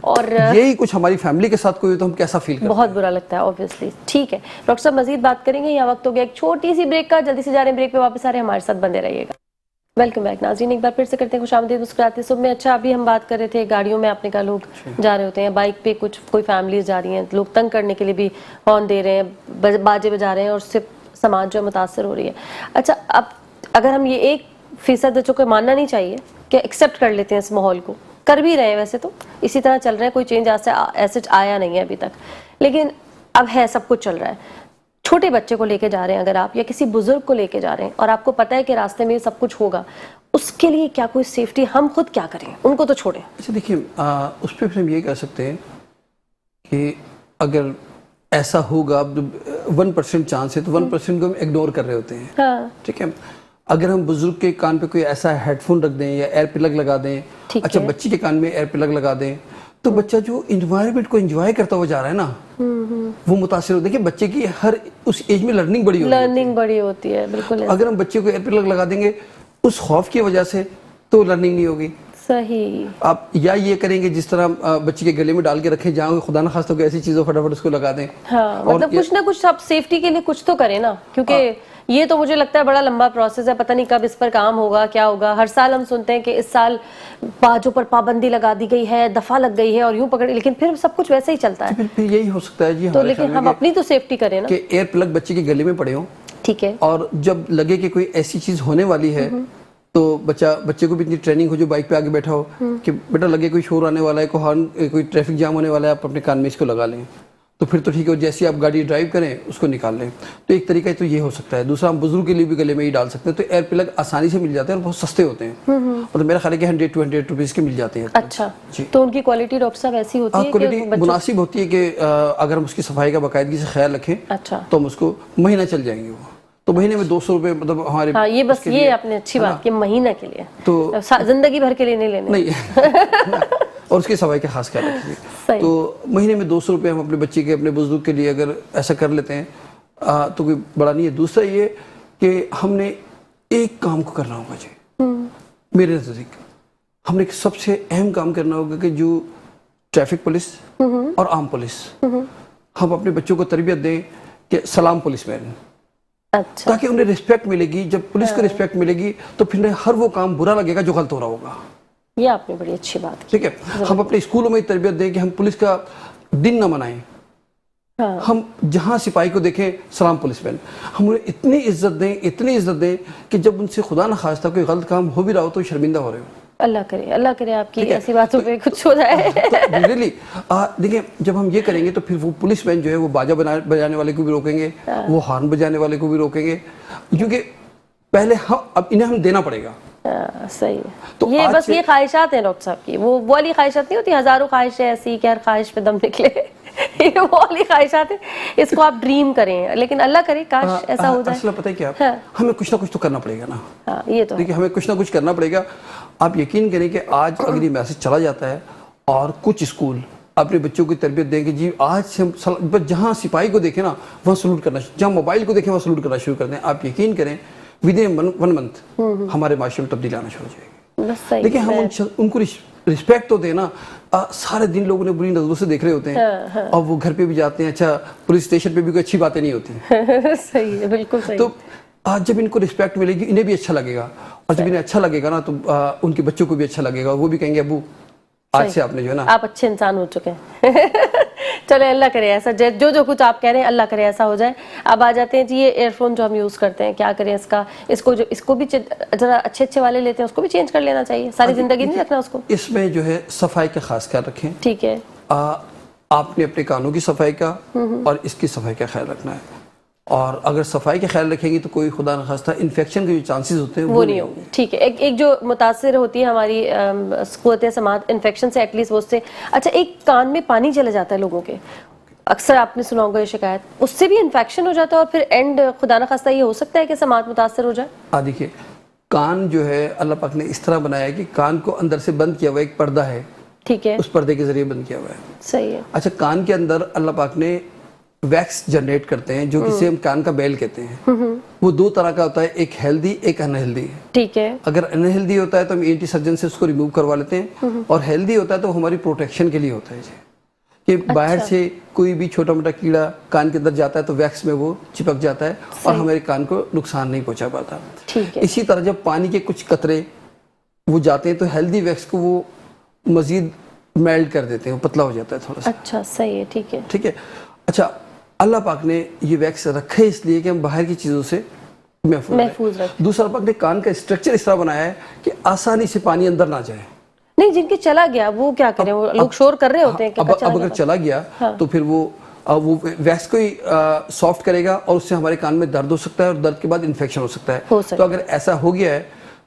और यही कुछ हमारी फैमिली के साथ कोई हो तो हम कैसा फील करते हैं? बहुत बुरा लगता है ऑब्वियसली। ठीक है डॉक्टर साहब, मजीद बात करेंगे, यहाँ वक्त हो गया एक छोटी सी ब्रेक का, जल्दी से जा रहे हैं ब्रेक पे, वापस आ रहे हैं, हमारे साथ बने रहिएगा। वेलकम बैक नाज़रीन, एक बार फिर से करते हैं खुशामदीद मुस्कुराते सुबह में। अच्छा, अभी हम बात कर रहे थे गाड़ियों में, आपने कहा लोग जा रहे होते हैं, बाइक पे कोई फैमिलीज जा रही हैं, लोग तंग करने के लिए भी हॉर्न दे रहे हैं, बाजे बजा रहे हैं और उससे समाज जो मुतासर हो रही है। अच्छा, अब अगर हम ये 1% जो को मानना नहीं चाहिए कि एक्सेप्ट कर लेते हैं इस माहौल को, कर भी रहे हैं, वैसे तो इसी तरह चल रहे हैं, कोई चेंज ऐसे आया नहीं है अभी तक, लेकिन अब है, सब कुछ चल रहा है। छोटे बच्चे को लेके जा रहे हैं अगर आप, या किसी बुजुर्ग को लेके जा रहे हैं और आपको पता है कि रास्ते में सब कुछ होगा, उसके लिए क्या कोई सेफ्टी, हम खुद क्या करें, उनको तो छोड़ें? अच्छा देखिए, उस पर फिर हम ये कह सकते हैं कि अगर ऐसा होगा, 1% चांस है तो 1% को हम इग्नोर कर रहे होते हैं। ठीक है, अगर हम बुजुर्ग के कान पे कोई ऐसा हेडफोन रख दें या एयर प्लग लगा दें, अच्छा बच्चे के कान में एयर प्लग लगा दें, तो बच्चा जो इन्वायरमेंट को एंजॉय करता हुआ जा रहा है ना, वो मुतासिर हो। देखिए, बच्चे की हर उस एज में लर्निंग बड़ी होती है, बिल्कुल। अगर हम बच्चे को एयर प्लग लगा देंगे उस खौफ की वजह से, तो लर्निंग नहीं होगी। सही। आप या ये करेंगे जिस तरह बच्चे के गले में डाल के रखे, जहाँ खुदा न खास्ता कोई ऐसी चीज़ों फटाफट उसको लगा दें। हाँ, मतलब कुछ ना कुछ आप सेफ्टी के लिए कुछ तो करें ना, क्योंकि یہ تو مجھے لگتا ہے بڑا لمبا پروسیس ہے, پتہ نہیں کب اس پر کام ہوگا, کیا ہوگا. ہر سال ہم سنتے ہیں کہ اس سال باجوں پر پابندی لگا دی گئی ہے, دفعہ لگ گئی ہے اور یوں پکڑ, لیکن پھر سب کچھ ویسے ہی چلتا ہے. پھر یہی ہو سکتا ہے جی, تو لیکن ہم اپنی تو سیفٹی کریں نا, کہ ایئر پلگ بچے کے گلے میں پڑے ہوں, ٹھیک ہے, اور جب لگے کہ کوئی ایسی چیز ہونے والی ہے تو بچے کو بھی اتنی ٹریننگ ہو جو بائک پہ آگے بیٹھا ہو کہ بیٹا لگے کوئی شور آنے والا ہے, کوئی ٹریفک جام ہونے والا ہے, آپ اپنے کان میں اس کو لگا لیں تو پھر تو ٹھیک ہے, جیسے آپ گاڑی ڈرائیو کریں اس کو نکال لیں. تو ایک طریقہ تو یہ ہو سکتا ہے. دوسرا, ہم بزرگ کے لیے بھی گلے میں ہی ڈال سکتے ہیں, تو ایئر پلگ آسانی سے مل جاتے ہیں اور بہت سستے ہوتے ہیں, اور میرا خیال ہے کہ 100 to 100 روپیز کے مل جاتے ہیں. اچھا, تو ان کی کوالٹی ڈاکٹر صاحب ایسی ہوتی ہے کوالٹی مناسب ہوتی ہے کہ اگر ہم اس کی صفائی کا باقاعدگی سے خیال رکھیں اچھا تو ہم اس کو مہینہ چل جائیں گے. وہ تو مہینے میں 200 روپے, مطلب ہمارے, ہاں یہ بس یہ آپ نے اچھی بات کی, مہینہ کے لیے, تو زندگی بھر کے لیے نہیں لینے. نہیں اور اس کی صفائی کا خاص خیال رکھیے. تو مہینے میں 200 روپے ہم اپنے بچے کے, اپنے بزرگ کے لیے اگر ایسا کر لیتے ہیں تو کوئی بڑا نہیں ہے. دوسرا یہ کہ ہم نے ایک کام کو کرنا ہوگا جی, میرے نزدیک ہم نے ایک سب سے اہم کام کرنا ہوگا کہ جو ٹریفک پولیس اور عام پولیس, ہم اپنے بچوں کو تربیت دیں کہ سلام پولیس مین, تاکہ انہیں رسپیکٹ ملے گی. جب پولیس کو رسپیکٹ ملے گی تو پھر ہر وہ کام برا لگے گا جو غلط ہو رہا ہوگا. یہ آپ نے بڑی اچھی بات کی. ٹھیک ہے, ہم اپنے اسکولوں میں تربیت دیں کہ ہم پولیس کا دن نہ منائیں, ہم جہاں سپاہی کو دیکھیں سلام پولیس مین, ہم انہیں اتنی عزت دیں کہ جب ان سے خدا نخواستہ کوئی غلط کام ہو بھی رہا ہو تو شرمندہ ہو رہے ہو. اللہ کرے آپ کی ایسی باتوں پہ کچھ ہو جائے. ریلی دیکھیں, جب ہم یہ کریں گے تو پھر وہ پولیس مین جو ہے وہ باجا بجانے والے کو بھی روکیں گے, وہ ہارن بجانے والے کو بھی روکیں گے, کیونکہ پہلے اب انہیں ہم دینا پڑے گا. صحیح ہے. یہ بس یہ خواہشات ہیں ڈاکٹر صاحب کی, وہ والی خواہشات نہیں ہوتی, ہزاروں خواہشیں ایسی کہ ہر خواہش پہ دم نکلے, یہ وہ والی خواہشات ہیں, اس کو آپ ڈریم کریں, لیکن اللہ کرے کاش ایسا ہو جائے. اصل پتہ ہے کیا, ہمیں کچھ نہ کچھ تو کرنا پڑے گا نا. یہ تو دیکھیں, ہمیں کچھ نہ کچھ کرنا پڑے گا. آپ یقین کریں کہ آج اگر یہ میسج چلا جاتا ہے اور کچھ اسکول اپنے بچوں کی تربیت دیں کہ جی آج سے ہم جہاں سپاہی کو دیکھیں نا وہاں سلوٹ کرنا, جہاں موبائل کو دیکھیں وہاں سلوٹ کرنا شروع کر دیں, آپ یقین کریں ودن 1 month ہمارے معاشرے میں تبدیلی آنا شروع ہو جائے گی. لیکن ہم ان کو رسپیکٹ تو دیں نا. سارے دن لوگوں نے بری نظروں سے دیکھ رہے ہوتے ہیں, اور وہ گھر پہ بھی جاتے ہیں, اچھا پولیس اسٹیشن پہ بھی کوئی اچھی باتیں نہیں ہوتی. صحیح ہے, بالکل صحیح. تو آج جب ان کو رسپیکٹ ملے گی انہیں بھی اچھا لگے گا, اور جب انہیں اچھا لگے گا نا تو ان کے بچوں کو بھی اچھا لگے گا, وہ بھی کہیں گے ابو آج سے آپ نے جو ہے نا آپ اچھے انسان ہو چکے ہیں. چلے اللہ کرے ایسا, جو کچھ آپ کہہ رہے ہیں اللہ کرے ایسا ہو جائے. اب آ جاتے ہیں جی یہ ایئر فون جو ہم یوز کرتے ہیں, کیا کریں اس کو بھی ذرا اچھے والے لیتے ہیں, اس کو بھی چینج کر لینا چاہیے, ساری زندگی نہیں رکھنا اس کو. اس میں جو ہے صفائی کا خاص خیال رکھیں. ٹھیک ہے, آپ نے اپنے کانوں کی صفائی کا اور اس کی صفائی کا خیال رکھنا ہے, اور اگر صفائی کا خیال رکھیں گی تو کوئی خدا نخواستہ انفیکشن کے جو چانسز ہوتے ہیں وہ نہیں ہوں گے. ٹھیک ہے, ایک جو متاثر ہوتی ہے ہماری قوت سماعت انفیکشن سے, ایٹ لیسٹ وہ اس سے. اچھا, ایک کان میں پانی چلا جاتا ہے لوگوں کے, اکثر آپ نے سنا ہوگا یہ شکایت, اس سے بھی انفیکشن ہو جاتا ہے اور پھر اینڈ خدا نخواستہ یہ ہو سکتا ہے کہ سماعت متاثر ہو جائے. دیکھیے, کان جو ہے اللہ پاک نے اس طرح بنایا ہے کہ کان کو اندر سے بند کیا ہوا ایک پردہ ہے, ٹھیک ہے, اس پردے کے ذریعے بند کیا ہوا ہے. صحیح ہے. اچھا, کان کے اندر اللہ پاک نے ویکس جنریٹ کرتے ہیں جو کسی ہم کان کا بیل کہتے ہیں. وہ 2 طرح کا ہوتا ہے, ایک ہیلدی ایک انہیلدی. ٹھیک ہے, اگر انہیلدی ہوتا ہے تو ہم اینٹی سرجن سے اس کو ریموو کروا لیتے ہیں, اور ہیلدی ہوتا ہے تو ہماری پروٹیکشن کے لیے ہوتا ہے جی, کہ باہر سے کوئی بھی چھوٹا موٹا کیڑا کان کے اندر جاتا ہے تو ویکس میں وہ چپک جاتا ہے اور ہمارے کان کو نقصان نہیں پہنچا پاتا. اسی طرح جب پانی کے کچھ قطرے وہ جاتے ہیں تو ہیلدی ویکس کو وہ مزید میلٹ کر دیتے ہیں, پتلا ہو جاتا ہے تھوڑا سا. اچھا, صحیح ہے, ٹھیک ہے, ٹھیک ہے. اچھا, اللہ پاک نے یہ ویکس رکھا ہے اس لیے کہ ہم باہر کی چیزوں سے محفوظ رہیں. دوسرا پاک نے کان کا اسٹرکچر اس طرح بنایا ہے کہ آسانی سے پانی اندر نہ جائے. نہیں, جن کے چلا گیا وہ کیا کریں, وہ لوگ شور کر رہے ہوتے ہیں کہ اب اگر چلا گیا تو پھر وہ ویکس کو ہی سافٹ کرے گا, اور اس سے ہمارے کان میں درد ہو سکتا ہے, اور درد کے بعد انفیکشن ہو سکتا ہے. تو اگر ایسا ہو گیا ہے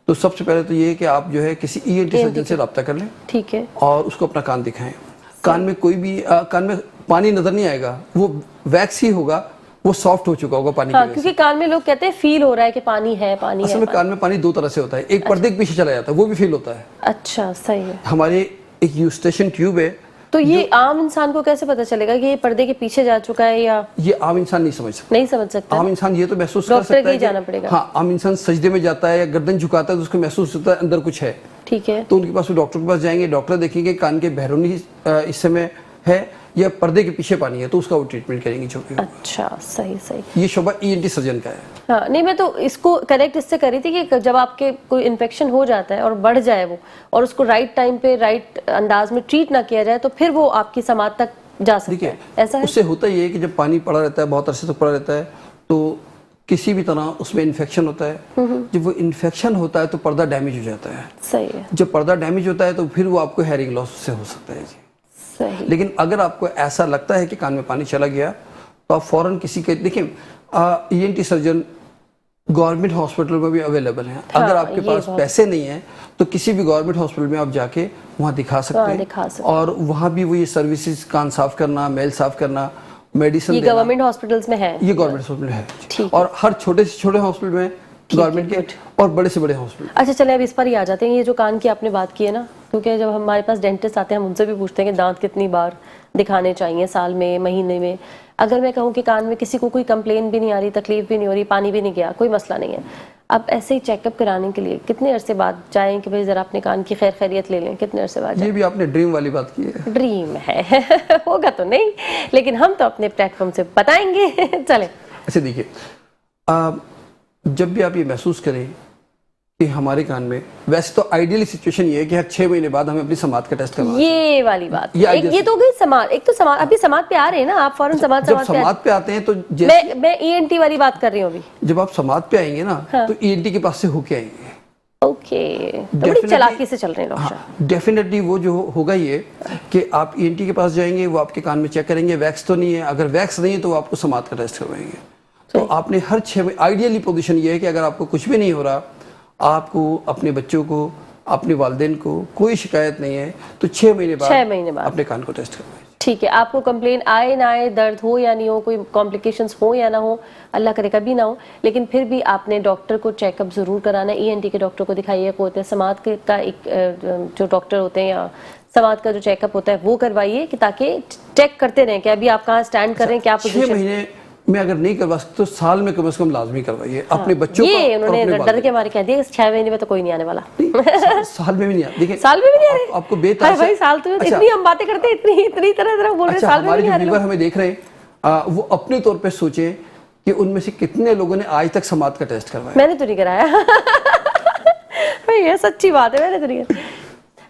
تو سب سے پہلے تو یہ ہے کہ آپ جو ہے کسی ای این ٹی سرجن سے رابطہ کر لیں. ٹھیک ہے, اور اس کو اپنا کان دکھائیں. کان میں کوئی بھی کان میں پانی نظر نہیں آئے گا, وہ ویکس ہی ہوگا, وہ سافٹ ہو چکا ہوگا پانی کی وجہ سے. کیونکہ کان میں لوگ کہتے ہیں فیل ہو رہا ہے کہ پانی ہے. اصل میں کان میں پانی 2 طرح سے ہوتا ہے, ایک پردے کے پیچھے چلا جاتا ہے, وہ بھی فیل ہوتا ہے. اچھا, صحیح ہے. ہمارے ایک یوسٹیشن ٹیوب ہے. تو یہ عام انسان کو کیسے پتا چلے گا کہ یہ پردے کے پیچھے جا چکا ہے, یا یہ عام انسان نہیں سمجھ سکتا. عام انسان یہ تو محسوس کر سکتا ہے جانا پڑے گا. ہاں, عام انسان سجدے میں جاتا ہے یا گردن جھکاتا ہے تو اس کو محسوس ہوتا ہے اندر کچھ ہے. ٹھیک ہے, تو ان کے پاس ڈاکٹر کے پاس جائیں گے, ڈاکٹر دیکھیں گے کان کے بیرونی حصے میں ہے या पर्दे के पीछे पानी है तो उसका वो ट्रीटमेंट करेंगे जो भी होगा। अच्छा, सही सही। ये शोभा ईएनटी सर्जन का है। हाँ, नहीं मैं तो इसको कनेक्ट इससे करी थी कि जब आपके कोई इन्फेक्शन हो जाता है और बढ़ जाए वो, और उसको राइट टाइम पे राइट अंदाज में ट्रीट ना किया जाए, तो फिर वो आपकी समाज तक जा सकता है, ऐसा है? उससे होता ये है कि जब पानी पड़ा रहता है, बहुत अरसे तक पड़ा रहता है, तो किसी भी तरह उसमें इन्फेक्शन होता है। जब वो इन्फेक्शन होता है तो पर्दा डैमेज हो जाता है। सही है। जब पर्दा डैमेज होता है तो फिर वो आपको हेयरिंग लॉस से हो सकता है जी। सही। लेकिन अगर आपको ऐसा लगता है कि कान में पानी चला गया तो आप फौरन किसी के, देखिए ईएनटी सर्जन गवर्नमेंट हॉस्पिटल में भी अवेलेबल हैं। हाँ, अगर आपके पास पैसे नहीं है तो किसी भी गवर्नमेंट हॉस्पिटल में आप जाके वहाँ दिखा सकते हैं। और वहाँ भी वो ये सर्विसेज, कान साफ करना, मेल साफ करना, मेडिसिन ये गवर्नमेंट हॉस्पिटल्स में है? ये गवर्नमेंट हॉस्पिटल है और हर छोटे से छोटे हॉस्पिटल में गवर्नमेंट के और बड़े से बड़े हॉस्पिटल। अच्छा चले अब इस पर ही आ जाते हैं, ये जो कान की आपने बात की है ना, क्योंकि जब हमारे पास डेंटिस्ट आते हैं हम उनसे भी पूछते हैं कि दांत कितनी बार दिखाने चाहिए, साल में, महीने में। अगर मैं कहूँ कि कान में किसी को कोई कंप्लेन भी नहीं आ रही, तकलीफ भी नहीं हो रही, पानी भी नहीं गया, कोई मसला नहीं है, अब ऐसे ही चेकअप कराने के लिए कितने अरसे बाद जाएं कि भाई जरा अपने कान की खैर खैरियत ले लें, कितने अरसे बाद? ये भी आपने ड्रीम वाली बात की है। ड्रीम है होगा तो नहीं, लेकिन हम तो अपने प्लेटफॉर्म से बताएंगे चले। अच्छा देखिए, जब भी आप ये महसूस करें कि हमारे कान में, वैसे तो आइडियल सिचुएशन ये है कि हर 6 महीने बाद हमें अपनी समात का टेस्ट करवाना। ये वाली बात, ये तो गई समात। एक तो समात, अभी समात पे आ रहे हैं ना आप, फौरन समात पे आते हैं तो मैं ईएनटी वाली बात कर रही हूँ अभी। जब आप समात पे आएंगे ना, हाँ। तो ईएनटी के पास से होके आएंगे। ओके, तो बड़ी चालाकी से चल रहे हैं डॉक्टर। हाँ, डेफिनेटली वो जो होगा ये कि आप ईएनटी के पास जाएंगे, वो आपके कान में चेक करेंगे वैक्स तो नहीं है। अगर वैक्स नहीं है तो वो आपको समात का टेस्ट करवाएंगे। तो आपने हर 6 महीने, आइडियली पोजीशन ये है कि अगर आपको कुछ भी नहीं हो रहा, आपको अपने बच्चों को, अपने वालिदैन को कोई शिकायत नहीं है, तो 6 महीने बाद अपने कान को टेस्ट करवाएं। ठीक है, आपको कंप्लेन आए ना आए, दर्द हो या नहीं हो, कोई कॉम्प्लिकेशंस हो या ना हो, अल्लाह करे कभी ना हो, लेकिन फिर भी आपने डॉक्टर को चेकअप जरूर कराना है। ईएनटी के डॉक्टर को दिखाइए, को होते हैं समात का एक जो डॉक्टर होते हैं, या समात का जो चेकअप होता है वो करवाइए, कि ताकि चेक करते रहें कि अभी आप कहाँ स्टैंड कर रहे हैं, क्या पोजीशन। 6 महीने में अगर नहीं करवा सकते तो साल में कम से कम लाजमी करवाइए। हाँ, अपने बच्चों को। ये उन्होंने डर के मारे कह दिया 6 महीने में तो कोई नहीं आने वाला। साल में भी नहीं आते। देखिए साल में भी नहीं आ रहे आपको बेताज भाई, साल तो इतनी हम बातें करते हैं, इतनी तरह बोल रहे हैं, साल में भी नहीं आ रहे। हमारे जो हमें देख रहे हैं वो अपने तौर पे सोचें कि उनमें से कितने लोगों ने आज तक समात का टेस्ट करवाया। मैंने तो नहीं कराया भाई, ये सच्ची बात है, मैंने तो नहीं कराया।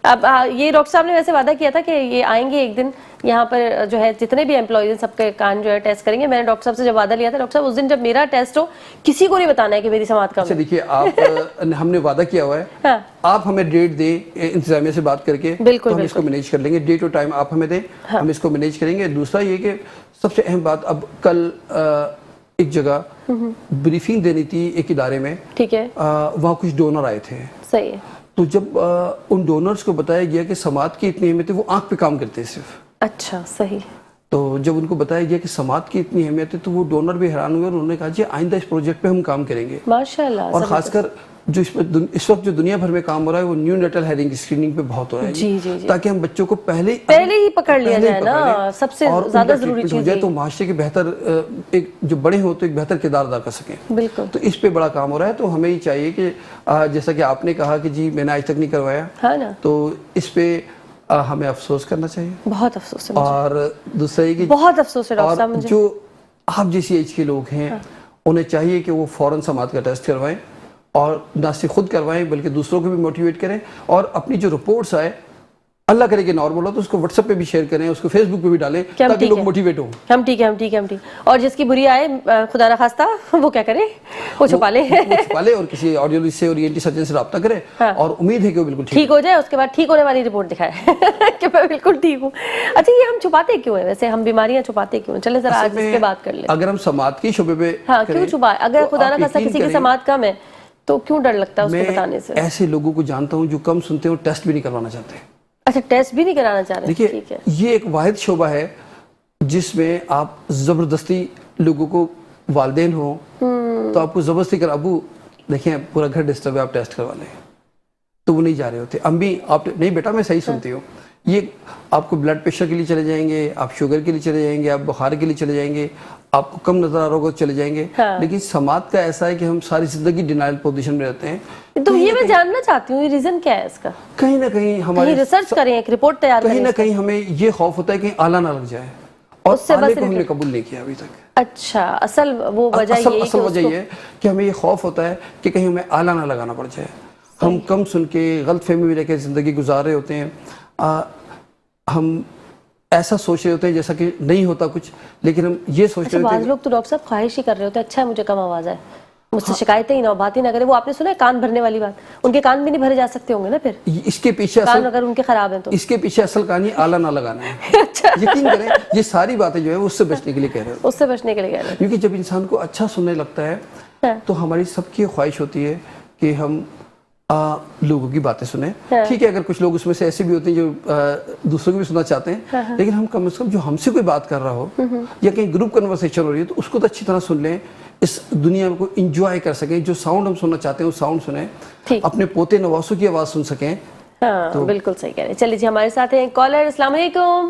अब ये डॉक्टर साहब ने वैसे वादा किया था कि ये आएंगे एक दिन यहाँ पर, जो है जितने भी एम्प्लॉइज सबके कान जो है टेस्ट करेंगे। मैंने डॉक्टर साहब से जब वादा लिया था, डॉक्टर साहब उस दिन जब मेरा टेस्ट हो किसी को नहीं बताना है कि मेरी समात का। देखिए आप हमने वादा किया हुआ है। हाँ। आप हमें डेट दें, इंतजामिया से बात करके, बिल्कुल, तो हम इसको मैनेज कर लेंगे। डेट और टाइम आप हमें दें। हाँ। हम इसको मैनेज करेंगे। दूसरा ये कि सबसे अहम बात, अब कल एक जगह ब्रीफिंग देनी थी एक इदारे में, ठीक है, वहाँ कुछ डोनर आए थे। सही है। तो जब उन डोनर्स को बताया गया कि समात की इतनी अहमियत है, वो आंख पे काम करते हैं सिर्फ। अच्छा, सही। तो जब उनको बताया गया कि समात की इतनी अहमियत है तो वो डोनर भी हैरान हुए और उन्होंने कहा जी आइंदा इस प्रोजेक्ट पे हम काम करेंगे। माशाल्लाह। और खासकर जो इस वक्त जो दुनिया भर में काम हो रहा है वो न्यू नेटल हेयरिंग स्क्रीनिंग पे बहुत हो रहा है। जी, जी, जी। ताकि हम बच्चों को पहले ही पकड़ लिया जाए ना, सबसे ज्यादा जरूरी चीज है, तो माशरे के बेहतर एक जो बड़े हो तो एक बेहतर किरदार अदा कर सकें। बिल्कुल। तो इस पे बड़ा काम हो रहा है। तो हमें ही चाहिए कि जैसा कि आपने कहा कि जी मैंने आज तक नहीं करवाया, हाँ ना, तो इस पे हमें अफसोस करना चाहिए। बहुत अफसोस है। और दूसरा ये कि बहुत अफसोस है डॉक्टर साहब मुझे। जो आप जैसी एज के लोग हैं, हाँ, उन्हें चाहिए कि वो फौरन समात का टेस्ट करवाएं, और ना सिर्फ खुद करवाएं बल्कि दूसरों को भी मोटिवेट करें। और अपनी जो रिपोर्ट्स आए, अल्लाह करे कि नॉर्मल हो, तो उसको व्हाट्सएप पे भी शेयर करें, उसको फेसबुक पे भी डालें, ताकि लोग मोटिवेट हो। हम ठीक है। और जिसकी बुरी आए, खुदा ना खास्ता, वो क्या करे, वो छुपा ले और किसी ऑडियोलॉजिस्ट से और ईएनटी सर्जन से रब्ता करे। हाँ। और उम्मीद है कि वो बिल्कुल ठीक हो जाए, उसके बाद ठीक होने वाली रिपोर्ट दिखाए कि मैं बिल्कुल ठीक हूँ। अच्छा, ये हम छुपाते क्यों है वैसे, हम बीमारियां छुपाते क्यों? चले जरा आज इस पे बात कर ले। अगर हम समात की शोबे पे, हाँ, क्यों छुपा? अगर खुदा ना खास्ता किसी की समात कम है तो क्यों डर लगता है उसको बताने से? ऐसे लोगों को जानता हूँ जो कम सुनते हैं और टेस्ट भी नहीं करवाना चाहते। अच्छा, टेस्ट भी नहीं कराना चाह रहे? देखिए, ये एक वाहिद शोबा है जिसमें आप जबरदस्ती लोगों को, वालिदैन हो तो आपको जबरदस्ती कर, अबू देखिए पूरा घर डिस्टर्ब है, आप टेस्ट करवा लें, तो वो नहीं जा रहे होते। अम्मी आप नहीं, बेटा मैं सही सुनती हूँ। ये आपको ब्लड प्रेशर के लिए चले जाएंगे, आप शुगर के लिए चले जाएंगे, आप बुखार के लिए चले जाएंगे, आपको कम नजर आ रहा होगा चले जाएंगे। हाँ। लेकिन समात का ऐसा है कि हम सारी जिंदगी डिनाइल पोजीशन में रहते हैं। तो ये मैं जानना चाहती हूँ, रीजन क्या है इसका? कहीं ना कहीं हमारे रिसर्च करें, एक रिपोर्ट तैयार करें, कहीं ना कहीं हमें ये खौफ होता है कि आला ना लग जाए। और उससे बस आने को हमने कबूल नहीं किया अभी तक। अच्छा, असल वो वजह असल यही असल वजह ये है कि हमें ये खौफ होता है कि कहीं हमें आला ना लगाना पड़ जाए। हम कम सुन के गलत फहमी में लेकर ज़िंदगी गुजार रहे होते हैं। हम ऐसा सोच रहे होते हैं जैसा कि नहीं होता कुछ, लेकिन हम ये सोच अच्छा, रहे होते बाज़ हैं। लोग तो डॉक्टर साहब ख्वाहिश ही कर रहे होते हैं, अच्छा है मुझे कम आवाज़ है, मुझसे शिकायतें ही ना हो, बात ही ना करें। वो आपने सुना है कान भरने वाली बात, उनके कान भी नहीं भरे जा सकते होंगे ना फिर, इसके पीछे कान असल अगर उनके खराब हैं तो। इसके पीछे असल कहानी आला ना लगाना है। अच्छा, यकीन करें, ये सारी बातें जो है वो उससे बचने के लिए कह रहे हो। उससे बचने के लिए कह रहे क्योंकि जब इंसान को अच्छा सुनने लगता है हैं। तो हमारी सबकी ख्वाहिश होती है कि हम लोगों की बातें सुने। हाँ। ठीक है, अगर कुछ लोग उसमें से ऐसे भी होते हैं जो दूसरों की भी सुनना चाहते हैं, लेकिन हम कम से कम जो हमसे कोई बात कर रहा हो या कहीं ग्रुप कन्वर्सेशन हो रही है तो उसको तो अच्छी तरह सुन लें, इस दुनिया को इंजॉय कर सकें। जो साउंड हम सुनना चाहते हैं वो साउंड सुने, ठीक। अपने पोते नवासों की आवाज़ सुन सकें। हाँ, बिल्कुल सही कह रहे हैं। चलिए जी, हमारे साथ हैं कॉलर। अस्सलाम वालेकुम।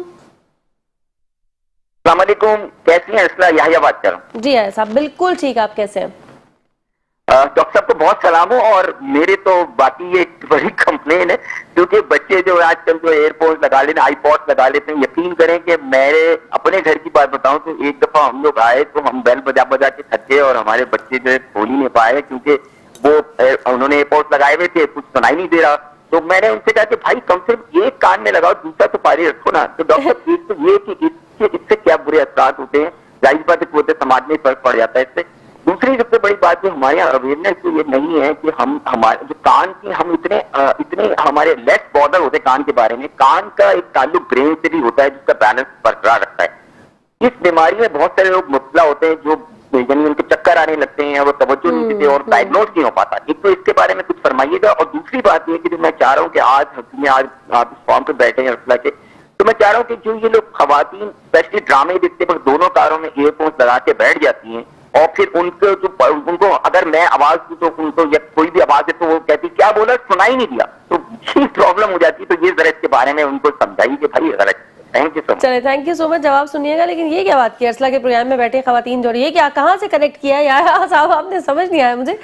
अस्सलाम वालेकुम, कैसी हैं? असला याहिया बात कर रहा हूँ। जी है साहब, बिल्कुल ठीक। आप कैसे हैं? डॉक्टर साहब को बहुत सलाम हो। और मेरे तो बाकी ये एक बड़ी कंप्लेन है, क्योंकि बच्चे जो आजकल जो एयरपोर्ट लगा लेते हैं, आईपॉड लगा लेते हैं। यकीन करें कि मेरे अपने घर की बात बताऊं तो एक दफा हम लोग आए तो हम बेल बजा बजा के थके और हमारे बच्चे जो है खोल ही नहीं पाए, क्योंकि वो उन्होंने एयरपोर्ट लगाए हुए थे, कुछ सुनाई नहीं दे रहा। तो मैंने उनसे कहा कि भाई कम से कम एक कान में लगाओ, दूसरा तो पारी रखो ना। तो डॉक्टर एक तो ये कि इससे क्या बुरे असर होते हैं, जाहिर बात है पूरे समाज में फर्क पड़ जाता है इससे। दूसरी सबसे बड़ी बात जो हमारे यहाँ अवेयरनेस तो ये नहीं है कि हम हमारे जो कान की हम इतने हमारे लेस बॉदर होते हैं कान के बारे में। कान का एक ताल्लुक ब्रेन से भी होता है जिसका बैलेंस बरकरार रखता है। इस बीमारी में बहुत सारे लोग मुब्तला होते हैं, जो यानी उनके चक्कर आने लगते हैं, वो तवज्जो नहीं देते और डायग्नोज नहीं हो पाता। एक तो इसके बारे में कुछ फरमाइएगा। और दूसरी बात ये कि जो मैं चाह रहा हूँ कि आज आप इस फॉर्म पे बैठे हैं रसला के, तो मैं चाह रहा हूँ कि जो ये लोग खवातीन स्पेशली ड्रामे देखते वक्त दोनों कारों में ईयरफोन्स लगा के बैठ जाती हैं और फिर उनको अगर मैं आवाज दूं तो उनको या कोई भी आवाज है तो वो कहती क्या बोला, सुनाई नहीं दिया, तो ये प्रॉब्लम हो जाती है। तो ये जरा इसके बारे में उनको समझाइए कि भाई गलत। Thank you so much. चले, थैंक यू सो मच। जवाब सुनिएगा, लेकिन ये क्या बात की अर्सला के प्रोग्राम में बैठे खवातीन जोड़ी, ये क्या कहाँ से कनेक्ट किया है यार साहब, आपने समझ नहीं आया मुझे।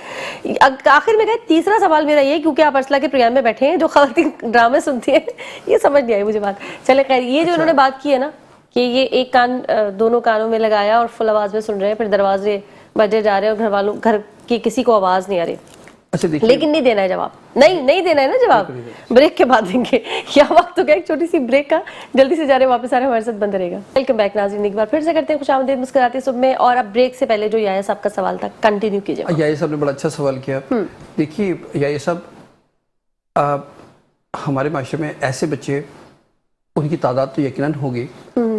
आखिर में कहा तीसरा सवाल मेरा ये, क्योंकि आप अर्सला के प्रोग्राम में बैठे हैं जो खवातीन ड्रामे सुनती है, ये समझ नहीं आई मुझे बात। चले खैर, ये जो उन्होंने बात की है ना कि ये एक कान दोनों कानों में लगाया और फुल आवाज में सुन रहे हैं, फिर दरवाजे बजे जा रहे हैं और घर की किसी को आवाज नहीं आ रही। अच्छा देखिए, लेकिन नहीं देना है जवाब, नहीं देना है ना जवाब, ब्रेक के बाद देंगे। या वक्त हो गया एक छोटी सी ब्रेक का, जल्दी से जा रहे हैं वापस आ रहे हैं, हमारे साथ बंद रहेगा। वेलकम बैक नाज़रीन, एक बार फिर से करते हैं खुशामदीद मुस्कुराती सुबह में। और अब ब्रेक से पहले जो याया साहब का सवाल था कंटिन्यू कीजिए। याया साहब ने बड़ा अच्छा सवाल किया। देखिए याया साहब, हमारे माशरे में ऐसे बच्चे, उनकी तादाद तो यकीनन होगी।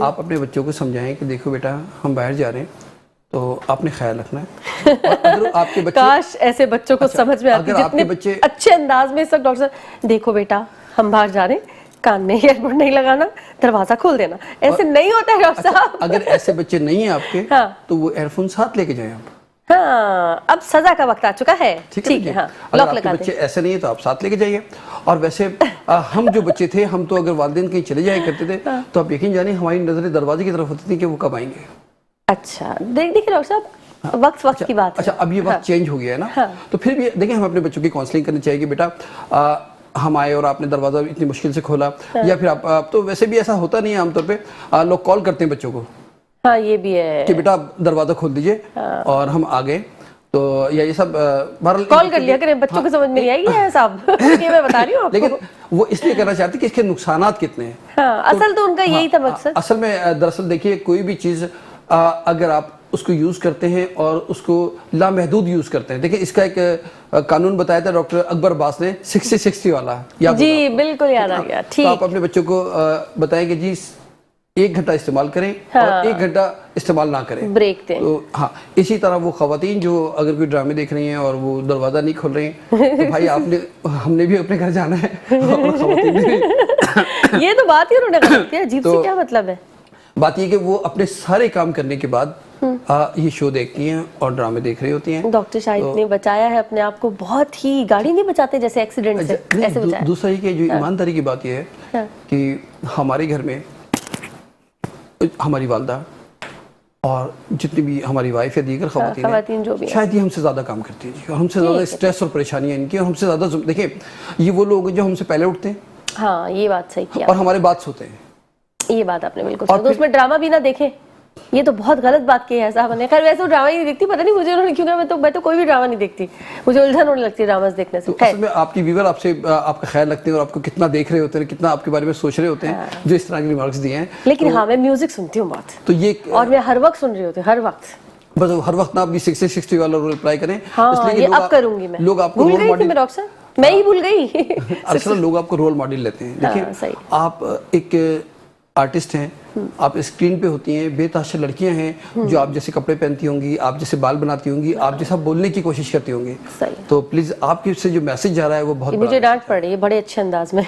आप अपने बच्चों को समझाएं कि देखो बेटा हम बाहर जा रहे हैं तो आपने ख्याल रखना है। और अगर आपके बच्चे, काश ऐसे बच्चों को समझ में आती, अगर आपके जितने बच्चे अच्छे अंदाज में इस वक्त डॉक्टर साहब, देखो बेटा हम बाहर जा रहे हैं, कान में ईयरबड नहीं लगाना, दरवाजा खोल देना, ऐसे नहीं होता है डॉक्टर साहब। अगर ऐसे बच्चे नहीं हैं आपके, हाँ। तो वो एयरफोन साथ लेके जाएं आप। हाँ, अब सजा का वक्त आ चुका है। ठीक है, हाँ, अगर लॉक आपके लगा बच्चे दें। ऐसे नहीं है तो आप साथ लेके जाइए। और वैसे हम जो बच्चे थे, हम तो अगर वालिदैन कहीं चले जाया करते थे तो आप यकीन जानिए हमारी नजरें दरवाजे की तरफ होती थी कि वो कब आएंगे। अच्छा, देखिए डॉक्टर साहब, वक्त की बात है। अच्छा, अब ये वक्त चेंज हो गया है ना। हाँ। तो फिर भी देखिए, हम अपने बच्चों की काउंसलिंग करनी चाहिए कि बेटा हम आए और आपने दरवाजा इतनी मुश्किल से खोला। या फिर आप तो वैसे भी ऐसा होता नहीं है आमतौर पे, लोग कॉल करते हैं बच्चों को। हाँ, ये भी है कि बेटा आप दरवाजा खोल दीजिए और हम आ गए। तो ये सब कॉल कर लिया करें, बच्चों को समझ में नहीं आएगी है साहब। ये मैं बता रही हूँ आपको। लेकिन वो इसलिए करना चाहती कि इसके नुकसानात कितने हैं। हाँ, असल तो उनका यही था मकसद। असल में दरअसल देखिए, कोई भी चीज अगर आप उसको यूज करते हैं और उसको लामहदूद यूज करते हैं, देखिए इसका एक कानून बताया था डॉक्टर अकबर अब्बास ने, 60-60 वाला, याद जी बिल्कुल याद आ गया। तो ठीक, आप अपने बच्चों को बताएं कि जी 1 घंटा इस्तेमाल करें और 1 घंटा इस्तेमाल ना करें, ब्रेक दें। तो हाँ, इसी तरह वो खवातीन जो अगर कोई ड्रामे देख रही हैं और वो दरवाजा नहीं खोल रही हैं, तो भाई हमने भी अपने घर जाना है और खवातीन ने भी। ये तो बात ही उन्होंने गलत किया, अजीब सी क्या मतलब है। बात ये कि वो अपने सारे काम करने के बाद ये शो देखती हैं और ड्रामे देख रही होती हैं। डॉक्टर शाहिद ने बचाया है अपने आप को, बहुत ही, गाड़ी नहीं बचाते जैसे एक्सीडेंट से, ऐसे बचाया। दूसरा ये कि जो ईमानदारी की बात ये है कि हमारे घर में हमारी वालदा और जितनी भी हमारी वाइफ या दीगर खवातीन जो भी शायद ये हमसे ज्यादा काम करती है और हमसे ज्यादा स्ट्रेस और परेशानियां इनकी, और हमसे ज्यादा देखिए ये वो लोग जो हमसे पहले उठते हैं। हाँ, ये बात सही किया। और हमारे बाद सोते हैं। یہ بات آپ نے بالکل صحیح، تو اس میں ڈرامہ بھی نہ دیکھیں، یہ تو بہت غلط بات کی ہے صاحب نے. خیر ویسے ڈرامہ ہی نہیں دیکھتی، پتہ نہیں مجھے انہوں نے کیوں کہا، میں تو کوئی بھی ڈرامہ نہیں دیکھتی، مجھے الجھن ہونے لگتی ہے ڈراماز دیکھنے سے. اصل میں آپ کی ویور آپ سے آپ کا خیال رکھتے ہیں اور آپ کو کتنا دیکھ رہے ہوتے ہیں، کتنا آپ کے بارے میں سوچ رہے ہوتے ہیں جو اس طرح کے ریمارکس دیے ہیں. لیکن ہاں میں میوزک سنتی ہوں بہت، تو یہ اور میں ہر وقت سن رہی ہوتی ہوں، ہر وقت. بس ہر وقت نہ اپنی 60 والا رول اپلائی کریں، ہاں اس لیے یہ اب کروں گی میں. لوگ آپ کو بھول رول گئی تھی ماڈل، میں ڈاکٹر صاحب، میں ہی بھول گئی. اکثر لوگ آپ کو رول ماڈل لیتے ہیں. دیکھیں آپ ایک آرٹسٹ ہیں، آپ اسکرین پہ ہوتی ہیں، بے تحاشا لڑکیاں ہیں جو آپ جیسے کپڑے پہنتی ہوں گی، آپ جیسے بال بناتی ہوں گی، آپ جیسا بولنے کی کوشش کرتی ہوں گی. تو پلیز آپ کی سے جو میسج جا رہا ہے وہ بہت بڑا. مجھے ڈانٹ پڑ رہی ہے بڑے اچھے انداز میں،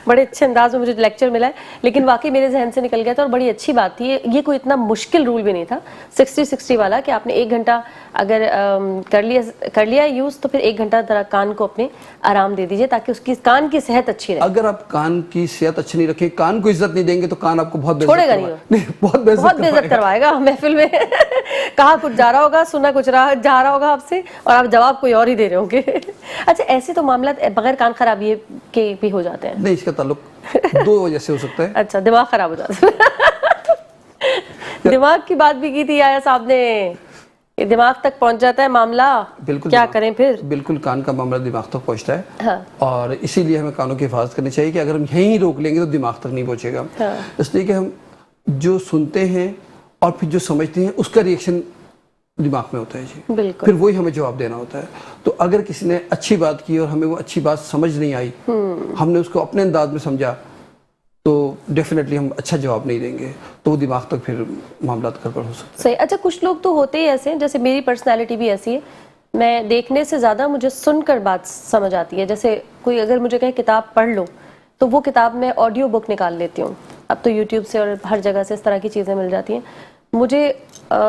بڑے اچھے انداز میں مجھے لیکچر ملا ہے، لیکن واقعی میرے ذہن سے نکل گیا تھا اور بڑی اچھی بات تھی. یہ کوئی اتنا مشکل رول بھی نہیں تھا 60-60 والا کہ آپ نے 1 گھنٹہ اگر کر لیا یوز تو پھر 1 گھنٹہ ذرا کان کو اپنے آرام دے دیجیے تاکہ اس کی کان کی صحت اچھی رہے. اگر آپ کان کی صحت اچھی نہیں رکھیں، کان کو عزت نہیں دیں گے تو کان آپ کو بہت چھوڑے گا نہیں، بہت بے عزت کروائے گا محفل میں. کہا کچھ جا رہا ہوگا، سنا کچھ جا رہا ہوگا آپ سے، اور آپ جواب کوئی اور ہی دے رہے ہوں گے. اچھا ایسے تو معاملات بغیر کان خرابی کے بھی ہو جاتے ہیں؟ نہیں، اس کا تعلق 2 وجہ سے ہو سکتا ہے. اچھا دماغ خراب ہو جاتا ہے. دماغ کی بات بھی کی تھی آیا صاحب نے، یہ دماغ تک پہنچ جاتا ہے معاملہ، بالکل کیا کریں پھر. بالکل کان کا معاملہ دماغ تک پہنچتا ہے، اور اسی لیے ہمیں کانوں کی حفاظت کرنی چاہیے کہ اگر ہم یہیں روک لیں گے تو دماغ تک نہیں پہنچے گا. اس لیے کہ ہم جو سنتے ہیں اور پھر جو سمجھتے ہیں اس کا ریئیکشن دماغ میں ہوتا ہے جی، بالکل پھر وہی ہمیں جواب دینا ہوتا ہے. تو اگر کسی نے اچھی بات کی اور ہمیں وہ اچھی بات سمجھ نہیں آئی، ہم نے اس کو اپنے انداز میں سمجھا، تو ڈیفینیٹلی ہم اچھا جواب نہیں دیں گے، تو وہ دماغ تک پھر معاملات گڑبڑ ہو سکتے ہیں. صحیح. اچھا کچھ لوگ تو ہوتے ہی ایسے ہیں، جیسے میری پرسنالٹی بھی ایسی ہے، میں دیکھنے سے زیادہ مجھے سن کر بات سمجھ آتی ہے. جیسے کوئی اگر مجھے کہے کتاب پڑھ لو تو وہ کتاب میں آڈیو بک نکال لیتی ہوں. اب تو یوٹیوب سے اور ہر جگہ سے اس طرح کی چیزیں مل جاتی ہیں. مجھے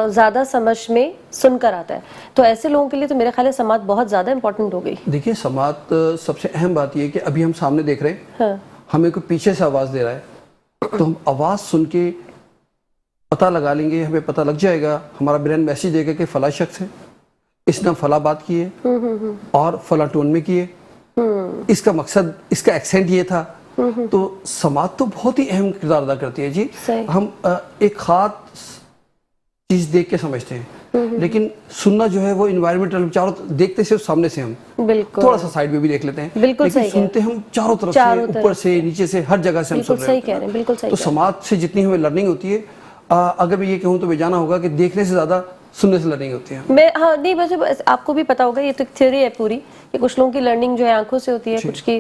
زیادہ سمجھ میں سن کر آتا ہے. تو ایسے لوگوں کے لیے تو میرے خیال ہے سماعت بہت زیادہ امپورٹنٹ ہو گئی. دیکھیے سماعت سب سے اہم بات یہ ہے کہ ابھی ہم سامنے دیکھ رہے ہیں، ہمیں کوئی پیچھے سے آواز دے رہا ہے تو ہم آواز سن کے پتہ لگا لیں گے، ہمیں پتہ لگ جائے گا، ہمارا برین میسیج دے گا کہ فلاں شخص ہے، اس نے فلاں بات کی ہے اور فلاں ٹون میں کی ہے، اس کا مقصد، اس کا ایکسنٹ یہ تھا. تو سماعت تو بہت ہی اہم کردار ادا کرتی ہے جی. ہم ایک خاص چیز دیکھ کے سمجھتے ہیں، لیکن سننا جو ہے وہ انوائرمنٹل، چاروں دیکھتے سے سامنے سے ہم بالکل تھوڑا سا سائیڈ میں بھی دیکھ لیتے ہیں، بالکل صحیح سنتے ہم چاروں طرف سے، اوپر سے نیچے سے ہر جگہ سے ہم سن رہے ہوتے ہیں. بالکل صحیح. تو سماعت سے جتنی ہمیں لرننگ ہوتی ہے، اگر میں یہ کہوں تو جانا ہوگا کہ دیکھنے سے زیادہ سننے سے لرننگ ہوتی ہے. میں ہاں نہیں، ویسے آپ کو بھی پتا ہوگا، یہ تو ایک تھیوری ہے پوری کہ کچھ لوگوں کی لرننگ جو ہے آنکھوں سے ہوتی ہے، کچھ کی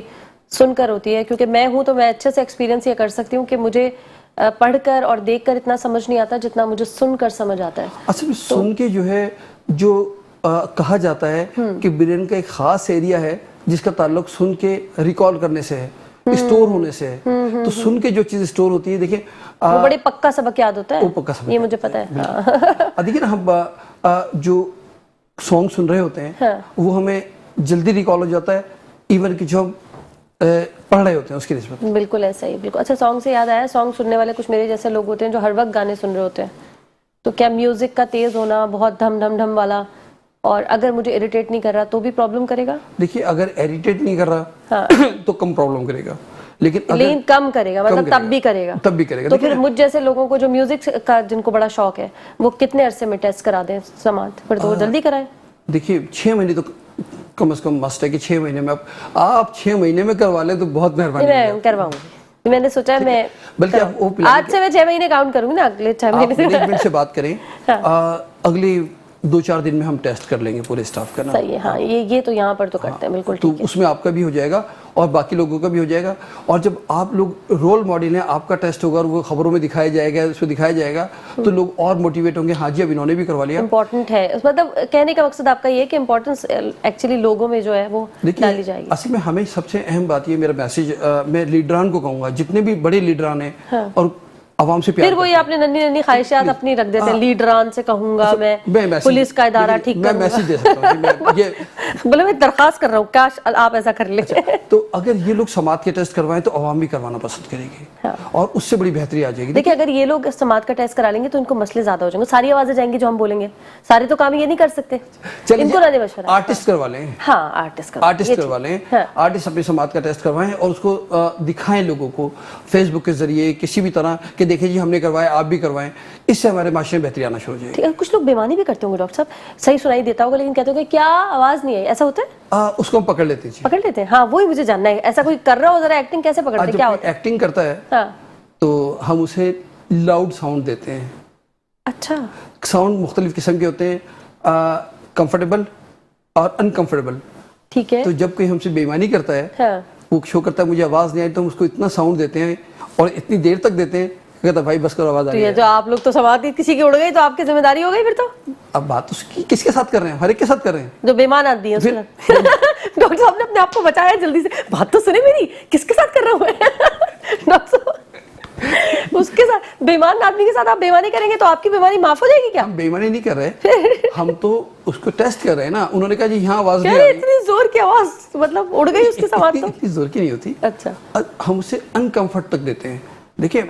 سن کر ہوتی ہے. کیونکہ میں ہوں تو میں اچھے سے ایکسپیرینس یہ کر سکتی ہوں کہ مجھے پڑھ کر اور دیکھ کر اتنا سمجھ نہیں آتا جتنا مجھے سن کر سمجھ آتا ہے. اصل میں سن کے جو ہے، جو کہا جاتا ہے کہ برین کا ایک خاص ایریا ہے جس کا تعلق سن کے ریکال کرنے سے ہے، اسٹور ہونے سے ہے. تو سن کے جو چیز اسٹور ہوتی ہے، دیکھیں وہ بڑے پکا سبق یاد ہوتا وہ پکا ہے، سمجھ یہ مجھے پتا ہے. دیکھیں نا، ہم جو سانگ سن رہے ہوتے ہیں وہ ہمیں جلدی ریکال ہو جاتا ہے ایون کہ جو ہم پڑھ رہے ہوتے ہیں اس کی نسبت. بالکل ایسا ہی، بالکل. اچھا سانگ سے یاد آیا، سانگ سننے والے کچھ میرے جیسے لوگ ہوتے ہیں جو ہر وقت گانے سن رہے ہوتے ہیں، تو کیا میوزک کا تیز ہونا بہت دھم دھم دھم والا، اور اگر مجھے اریٹیٹ نہیں کر رہا تو بھی پرابلم کرے گا؟ دیکھیے اگر اریٹیٹ نہیں کر رہا تو کم پرابلم کرے گا، لیکن کم کرے گا، مطلب تب بھی کرے گا. تو پھر مجھ جیسے لوگوں کو جو میوزک کا جن کو بڑا شوق ہے، وہ کتنے عرصے میں ٹیسٹ کرا دیں سماعت؟ پھر تو وہ جلدی کرائیں. دیکھیے 6 مہینے تو کم از کم مسٹ ہے کہ 6 مہینے میں آپ 6 مہینے میں کروا لیں تو بہت مہربانی. میں کرواؤں گی، میں نے سوچا ہے میں بلکہ آپ آج سے میں 6 مہینے کاؤنٹ کروں گی نا، اگلے 6 مہینے سے. مینجمنٹ سے بات کریں، اگلی 2-4 دن میں ہم ٹیسٹ کر لیں گے پورے اسٹاف کا. صحیح ہے. ہاں یہ تو یہاں پر تو کرتے ہیں، بالکل تو ٹھیک ہے. اس میں آپ کا بھی ہو جائے گا اور باقی لوگوں کا بھی ہو جائے گا. اور جب آپ لوگ رول ماڈل ہیں، آپ کا ٹیسٹ ہوگا اور وہ خبروں میں دکھایا جائے گا، اس میں دکھایا جائے گا، تو لوگ اور موٹیویٹ ہوں گے. ہاں جی اب انہوں نے بھی کروا لیا. امپورٹنٹ ہے، مطلب کہنے کا مقصد آپ کا یہ ہے کہ امپورٹنس ایکچولی لوگوں میں جو ہے وہ ڈالی جائے گی. اصل میں ہمیں سب سے اہم بات یہ، میرا میسیج میں لیڈران کو کہوں گا، جتنے بھی بڑے لیڈران ہیں اور आवाम से प्यार फिर वही आपने नन्ही नन्ही ख्वाहिशात अपनी रख देते हैं, लीडरान से कहूंगा मैं पुलिस का इदारा ठीक मैं मैसेज दे सकता हूँ कि मैं ये बोले मैं दरखास्त कर रहा हूँ, काश आप ऐसा कर ले। तो अगर ये लोग समाज के टेस्ट करवाएं तो आवाम भी करवाना पसंद करेगी, और उससे बड़ी बेहतरी आ जाएगी। देखिए अगर ये लोग समाज का टेस्ट करा लेंगे तो इनको मसले ज्यादा हो जाएंगे, सारी आवाजें जाएंगी जो हम बोलेंगे, सारे तो काम ये नहीं कर सकते, इनको ना दे मशवरा। आर्टिस्ट करवा लें, हाँ आर्टिस्ट करवा लें, आर्टिस्ट अपने समाज का टेस्ट करवाएं और उसको दिखाएं लोगों को फेसबुक के जरिए किसी भी तरह के, देखिए जी हमने करवाया आप भी करवाएं, इससे हमारे माशरे में बेहतरी आना शुरू हो जाएगी। ठीक है, कुछ लोग बेईमानी भी करते होंगे डॉक्टर साहब, सही सुनाई देता होगा लेकिन कहते होंगे क्या आवाज नहीं आई, ऐसा होता है? उसको हम पकड़ लेते हैं। पकड़ लेते हैं, हाँ वही मुझे जानना है, ऐसा कोई कर रहा हो जरा एक्टिंग कैसे पकड़ते हैं, क्या होता है? एक्टिंग करता है तो हम उसे लाउड साउंड देते हैं। अच्छा, साउंड मुख्तलिफ किस्म के होते हैं, कंफर्टेबल और अनकंफर्टेबल। ठीक है, तो जब कोई हमसे बेईमानी करता है, वो शो करता है मुझे आवाज नहीं आई, तो हम उसको इतना साउंड देते हैं और इतनी देर तक देते हैं, कहता भाई बस करो आवाज आ रही है। तो आप लोग तो समाज की किसी की उड़ गई तो आपकी जिम्मेदारी हो गई फिर तो। अब बात उसकी किसके साथ कर रहे हैं, हर एक के साथ कर रहे हैं जो बेईमान आदमी है उसके साथ। डॉक्टर साहब ने अपने आप को बचाया जल्दी से, बात तो सुने मेरी, किसके साथ कर रहा हूँ मैं? डॉक्टर साहब उसके साथ, बेईमान आदमी के साथ आप बेईमानी करेंगे तो आपकी बेईमानी माफ हो जाएगी क्या? हम बेईमानी नहीं कर रहे, हम तो उसको टेस्ट कर रहे हैं ना। उन्होंने कहा जी यहाँ आवाज नहीं आ रही, इतनी जोर की आवाज मतलब उड़ गई उसके साथ तो। इतनी जोर की नहीं होती। अच्छा, हम उसे अनकंफर्ट तक देते हैं। देखिए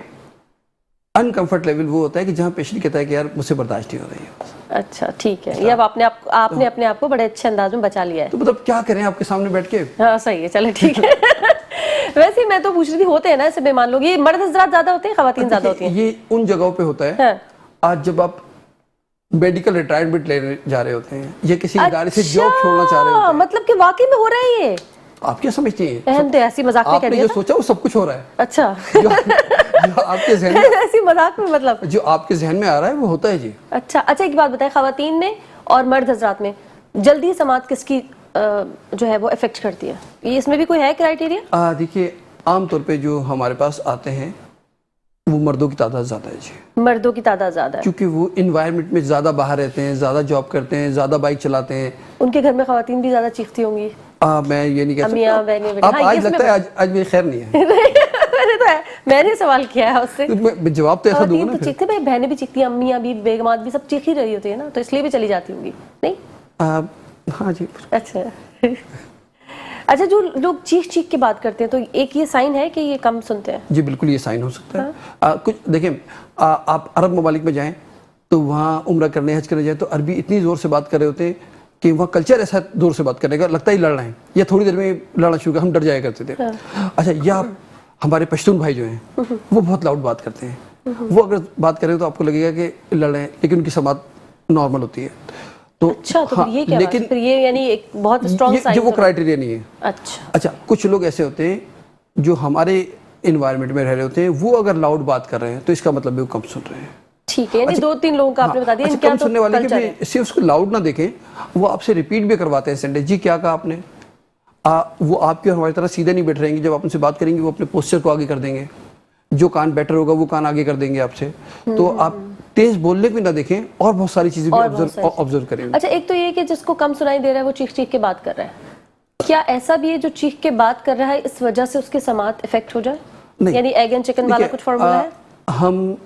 अनकंफर्ट लेवल वो होता है कि जहाँ पेशेंट कहता है कि यार मुझसे बर्दाश्त नहीं हो रही है। अच्छा ठीक है, ये अब आपने अपने आप को बड़े अच्छे अंदाज में बचा लिया है। तो मतलब क्या करें आपके सामने बैठ के? हाँ सही है, चले ठीक है। वैसे मैं तो पूछ रही थी, होते हैं ना ऐसे बेईमान लोग, ये मर्द हजरात ज्यादा होते हैं खवातीन ज्यादा होती हैं? ये उन जगहों पे होता है आज जब आप मेडिकल रिटायरमेंट लेने जा रहे होते हैं या किसी इदारे से जॉब छोड़ना चाह रहे होते हैं। मतलब कि वाकई में हो रहा है ये? आप क्या समझती हैं? हम तो ऐसी मजाक में कह आपने जो सोचा वो सब कुछ हो रहा है। अच्छा, जो आपके ज़हन में ऐसी मजाक में, मतलब जो आपके ज़हन में आ रहा है वो होता है जी। अच्छा, एक बात बताएं, खवातीन में और मर्द हजरात में जल्दी समाज किसकी जो है वो इफेक्ट करती है, ये इसमें भी कोई है क्राइटेरिया? देखिए आमतौर पे जो हमारे पास आते हैं वो मर्दों की तादाद ज्यादा है जी। मर्दों की तादाद ज्यादा है क्योंकि वो इन्वायरमेंट में ज्यादा बाहर रहते हैं, ज्यादा जॉब करते हैं, ज्यादा बाइक चलाते हैं। उनके घर में खवातीन भी ज्यादा चीखती होंगी? मैं ये नहीं कह अम्मियां, सकता। बहनें, अब आज लगता है आज मेरी खैर नहीं है। मैंने सवाल किया है उससे, मैं जवाब तो ऐसा दूंगा ना। तो चीखते भाई, बहनें भी चीखती हैं, अम्मियां भी, बेगमात भी, सब चीख ही रही होती है ना, तो इसलिए भी चली जाती होंगी नहीं? हाँ जी। अच्छा, जो लोग चीख चीख के बात करते हैं तो एक ये साइन है कि ये कम सुनते हैं? जी बिल्कुल ये साइन हो सकता है। कुछ देखिए आप अरब ममालिक में जाएं तो वहाँ उम्रा करने, हज करने जाएं तो अरबी इतनी जोर से बात कर रहे होते हैं कि वहाँ कल्चर ऐसा जोर से बात करने का लगता ही लड़ रहे हैं, या थोड़ी देर में लड़ना शुरू कर, हम डर जाया करते थे। अच्छा, या हमारे पश्तून भाई जो हैं वो बहुत लाउड बात करते हैं, वो अगर बात करें तो आपको लगेगा कि लड़ रहे हैं, लेकिन उनकी समात नॉर्मल होती है। तो अच्छा, तो हाँ, ये क्या लेकिन फिर ये यानी एक बहुत स्ट्रॉन्ग साइन, वो क्राइटेरिया नहीं है। अच्छा, कुछ लोग ऐसे होते हैं जो हमारे इन्वायरमेंट में रह रहे होते हैं, वो अगर लाउड बात कर रहे हैं तो इसका मतलब वो कम सुन रहे हैं। ठीक है, यानी दो तीन लोगों का आपने बता दिया। अच्छा, कम सुनने वाले के सिर्फ उसको लाउड ना देखें, वो आपसे रिपीट भी करवाते हैं सेंटेंस, जी क्या कहा आपने। वो आपकी और हमारी तरह सीधे नहीं बैठ रहेंगे, जब आप उनसे बात करेंगे वो अपने पोस्चर को आगे कर देंगे, जो कान बेटर होगा वो कान आगे कर देंगे आपसे। तो आप तेज बोलने को ना देखें और बहुत सारी चीजें भी ऑब्जर्व करें। अच्छा, एक तो ये कि जिसको कम सुनाई दे रहा है वो चीख चीख के बात कर रहा है, क्या ऐसा भी है जो चीख के बात कर रहा है इस वजह से उसके समात इफेक्ट हो जाए? यानी एग एंड चिकन वाला कुछ फार्मूला है? हम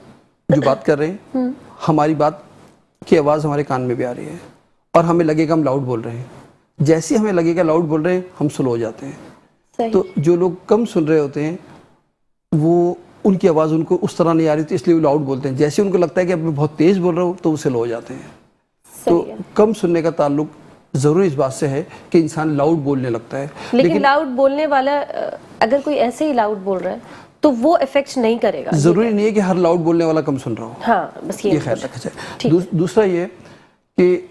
जो बात कर रहे हैं हमारी बात की आवाज हमारे कान में भी आ रही है और हमें लगेगा हम लाउड बोल रहे हैं, जैसे हमें लगेगा लाउड बोल रहे हैं हम स्लो हो जाते हैं। तो जो लोग कम सुन रहे होते हैं वो उनकी आवाज़ उनको उस तरह नहीं आ रही थी इसलिए वो लाउड बोलते हैं, जैसे उनको लगता है कि अब मैं बहुत तेज़ बोल रहा हूँ तो वो स्लो हो जाते हैं। तो कम सुनने का ताल्लुक ज़रूर इस बात से है कि इंसान लाउड बोलने लगता है, लेकिन लाउड बोलने वाला अगर कोई ऐसे ही लाउड बोल रहा है तो वो इफेक्ट नहीं करेगा। ज़रूरी नहीं है कि हर लाउड बोलने वाला कम सुन रहा हो। हाँ, बस ये ख्याल रखा जाए। दूसरा ये कि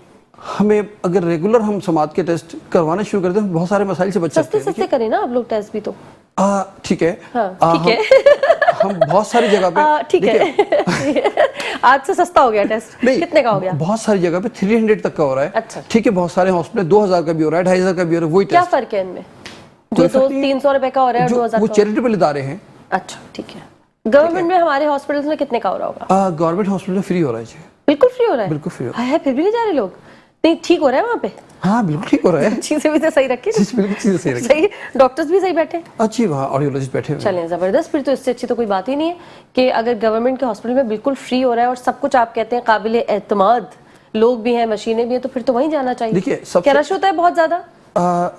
हमें अगर रेगुलर हम समाज के टेस्ट करवाना शुरू करते हैं बहुत सारे मसाइल से बच सकते हैं। सस्ते करें ना आप लोग टेस्ट भी तो। ठीक है, ठीक है। हम बहुत सारी जगह पे ठीक है। आज से सस्ता हो गया टेस्ट, कितने का हो गया? बहुत सारी जगह पे 300 तक का हो रहा है। अच्छा, ठीक है, बहुत सारे हॉस्पिटल 2000 का भी हो रहा है, 2500 का भी हो रहा है। वही क्या फर्क है इनमें जो 300 रुपए का हो रहा है और 2000 वो चैरिटेबल इदारे हैं। अच्छा ठीक है। गवर्नमेंट में हमारे हॉस्पिटल्स में कितने का हो रहा होगा? गवर्नमेंट हॉस्पिटल में फ्री हो रहा है जी, बिल्कुल फ्री हो रहा है, बिल्कुल फ्री हो रहा है। फिर भी नहीं जा रहे लोग, नहीं ठीक हो रहा है वहाँ पे? हाँ बिल्कुल ठीक हो रहा है। चीजें भी तो सही रखी चीज़ बिल्कुल चीज़ें सही रखी। सही, डॉक्टर्स भी सही बैठे हैं? अच्छी वहाँ ऑडियोलॉजिस्ट बैठे हुए हैं। चलें ज़बरदस्त, फिर तो इससे अच्छी तो कोई बात ही नहीं है कि अगर गवर्नमेंट के हॉस्पिटल में बिल्कुल फ्री हो रहा है और सब कुछ आप कहते हैं काबिल एतमाद, लोग भी हैं, मशीनें भी हैं, तो फिर तो वहीं जाना चाहिए। देखिए, सबसे- क्या रश होता है बहुत ज्यादा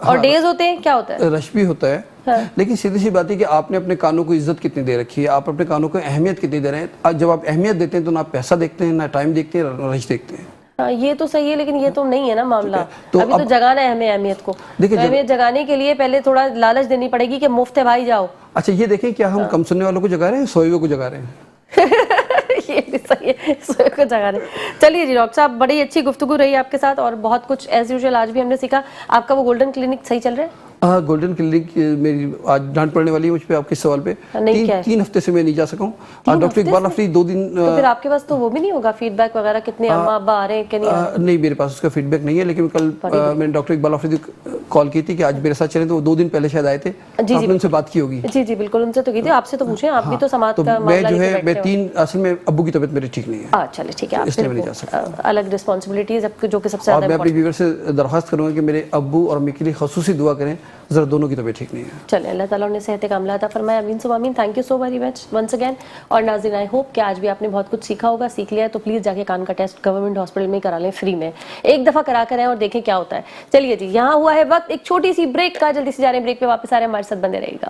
और डेज होते हैं, क्या होता है? रश भी होता है, लेकिन सीधी सी बात है कि आपने अपने कानों को इज्जत कितनी दे रखी है, आप अपने कानों को अहमियत कितनी दे रहे हैं। आज जब आप अहमियत देते हैं तो ना पैसा देखते हैं, ना टाइम देखते हैं, ना रश देखते हैं। हाँ, ये तो सही है, लेकिन ये तो नहीं है ना मामला। तो अभी तो अब- जगाना है हमें अहमियत को। देखिए, तो अहमियत जगाने के लिए पहले थोड़ा लालच देनी पड़ेगी कि मुफ्त है भाई, जाओ। अच्छा ये देखें, क्या हम कम सुनने वालों को जगा रहे हैं, सोए हुए को जगा रहे हैं? ये भी सही है, सोए को जगा रहे। चलिए जी डॉक्टर साहब, बड़ी अच्छी गुफ्तगू रही आपके साथ और बहुत कुछ एज यूजुअल आज भी हमने सीखा। आपका वो गोल्डन क्लिनिक सही चल रहा है? हाँ, गोल्डन क्लिनिक मेरी आज डांट पड़ने वाली है मुझ पे आपके सवाल पे। नहीं, क्या है? 3 हफ्ते से मैं नहीं जा सका हूँ। डॉक्टर हफ्ते इकबाल से? अफरी 2 दिन तो फिर आपके पास तो वो भी नहीं होगा फीडबैक वगैरह, कितने अम्मा अब्बा आ रहे हैं कि नहीं आ रहे? नहीं, मेरे पास उसका फीडबैक नहीं है, लेकिन कल मैंने डॉक्टर इकबाल अफरी को कॉल की थी कि आज मेरे साथ चले, तो वो 2 दिन पहले शायद आए थे। जी, आपने उनसे बात की होगी। जी जी बिल्कुल, उनसे तो की थी, आपसे तो पूछे, आप भी तो समाज तो का मैं मामला जो लेके है, बैठते मैं हो। 3 असल में अब्बू की तबीयत मेरी ठीक नहीं है, चलिए ठीक है, आप इसलिए मैं नहीं फिर जा सकता। अलग रिस्पॉन्सिबिलिटीज जो कि सबसे और ज्यादा मैं अपने important- व्यूअर से दरख्वास्त करूंगा कि मेरे अब्बू और अम्मी के लिए खसूसी दुआ करें, जरा दोनों की तबीयत ठीक नहीं है। चले, अल्लाह ताला उन्हें सेहत कामला अता फरमाए, आमीन सुम्मा आमीन। Thank you so very much once again. और नाज़रीन, आई होप कि आज भी आपने बहुत कुछ सीखा होगा, सीख लिया है तो प्लीज़ जाके कान का टेस्ट गवर्नमेंट हॉस्पिटल में ही करा लें, फ्री में, एक दफ़ा करा कर आएं और देखें क्या होता है। चलिए जी, यहाँ हुआ है वक्त एक छोटी सी ब्रेक का, जल्दी से जा रहे हैं ब्रेक पे, वापस आ रहे हैं, हमारे साथ बने रहेगा।